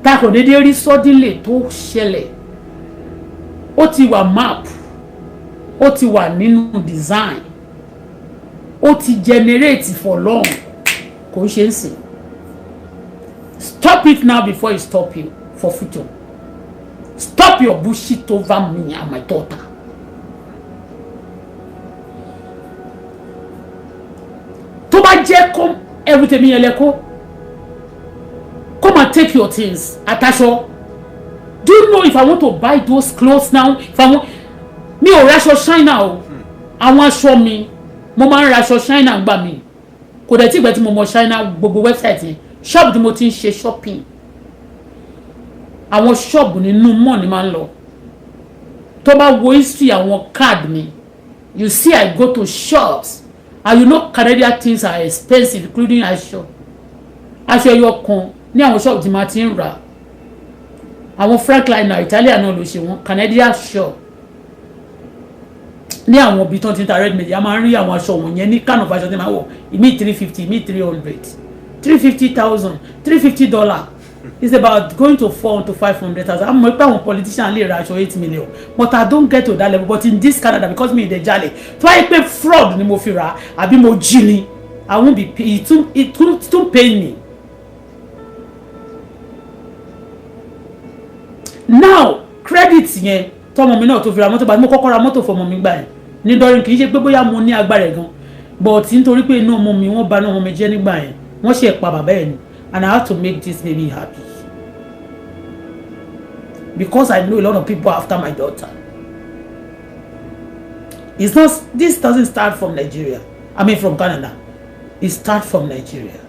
Ta kò dédé rí suddenly tó ṣẹlẹ̀. Ó ti wà map, ó ti wà nínú design, ó ti generate for long, kò ṣe ń sìn. Stop it now before it stop you for future. Stop your bullshit over me and my daughter. Tó bá jẹ́ come everything mi yẹn lẹ́kọ́. Come and take your things. Atasho. Do you know if I want to buy those clothes now? If I want, mi ò raṣọ China o. Àwọn aṣọ mi, mo máa ń raṣọ China gbà mí. Kò dẹ̀ tí ìgbà tí mo mọ China gbogbo website yẹn. Shop tí mo ti ń ṣe shopping. Àwọn shop nínú mall ni máa ń lọ. Tó bá wo history àwọn card mi, you see I go to shops. And you know Canadian things are expensive, including aṣọ. Aṣọ ẹyọ kan ní àwọn shop tí ma ti ń rà. Àwọn Frankliner Italian náà ló ṣe wọn, Canadian shop. Ní àwọn ibi tó ti ń ta red meat, a máa ń rí àwọn aṣọ wọn yẹn ní kind of aṣọ tí máa wọ̀, ìmí 350, ìmí 300. 350,000, $350. It's about going to 4 to 500,000. I'm a politician lè ra aṣọ 8 million, but I don't get to that level. But in this Canada, because me dey jale, tó bá pay fraud ni mo fi rà àbí mo jí ni, I won't be pay. It too pay me. Now credit yẹn tọmọ mi náà tó fi ra mọ́tò bá mo kọ́kọ́ ra mọ́tò fọmọ mi gbà yẹn ní dọ́rin kì í ṣe pé bóyá mo ní agbára ẹ̀ gan, but nítorí pé inú ọmọ mi wọ́n bà náà ọmọ mi jẹ́ nígbà yẹn wọ́n ṣe pa bàbá ẹ̀ ni, and I have to make this baby happy because I know a lot of people after my daughter. It's not, this doesn't start from Nigeria, I mean from Canada, it starts from Nigeria.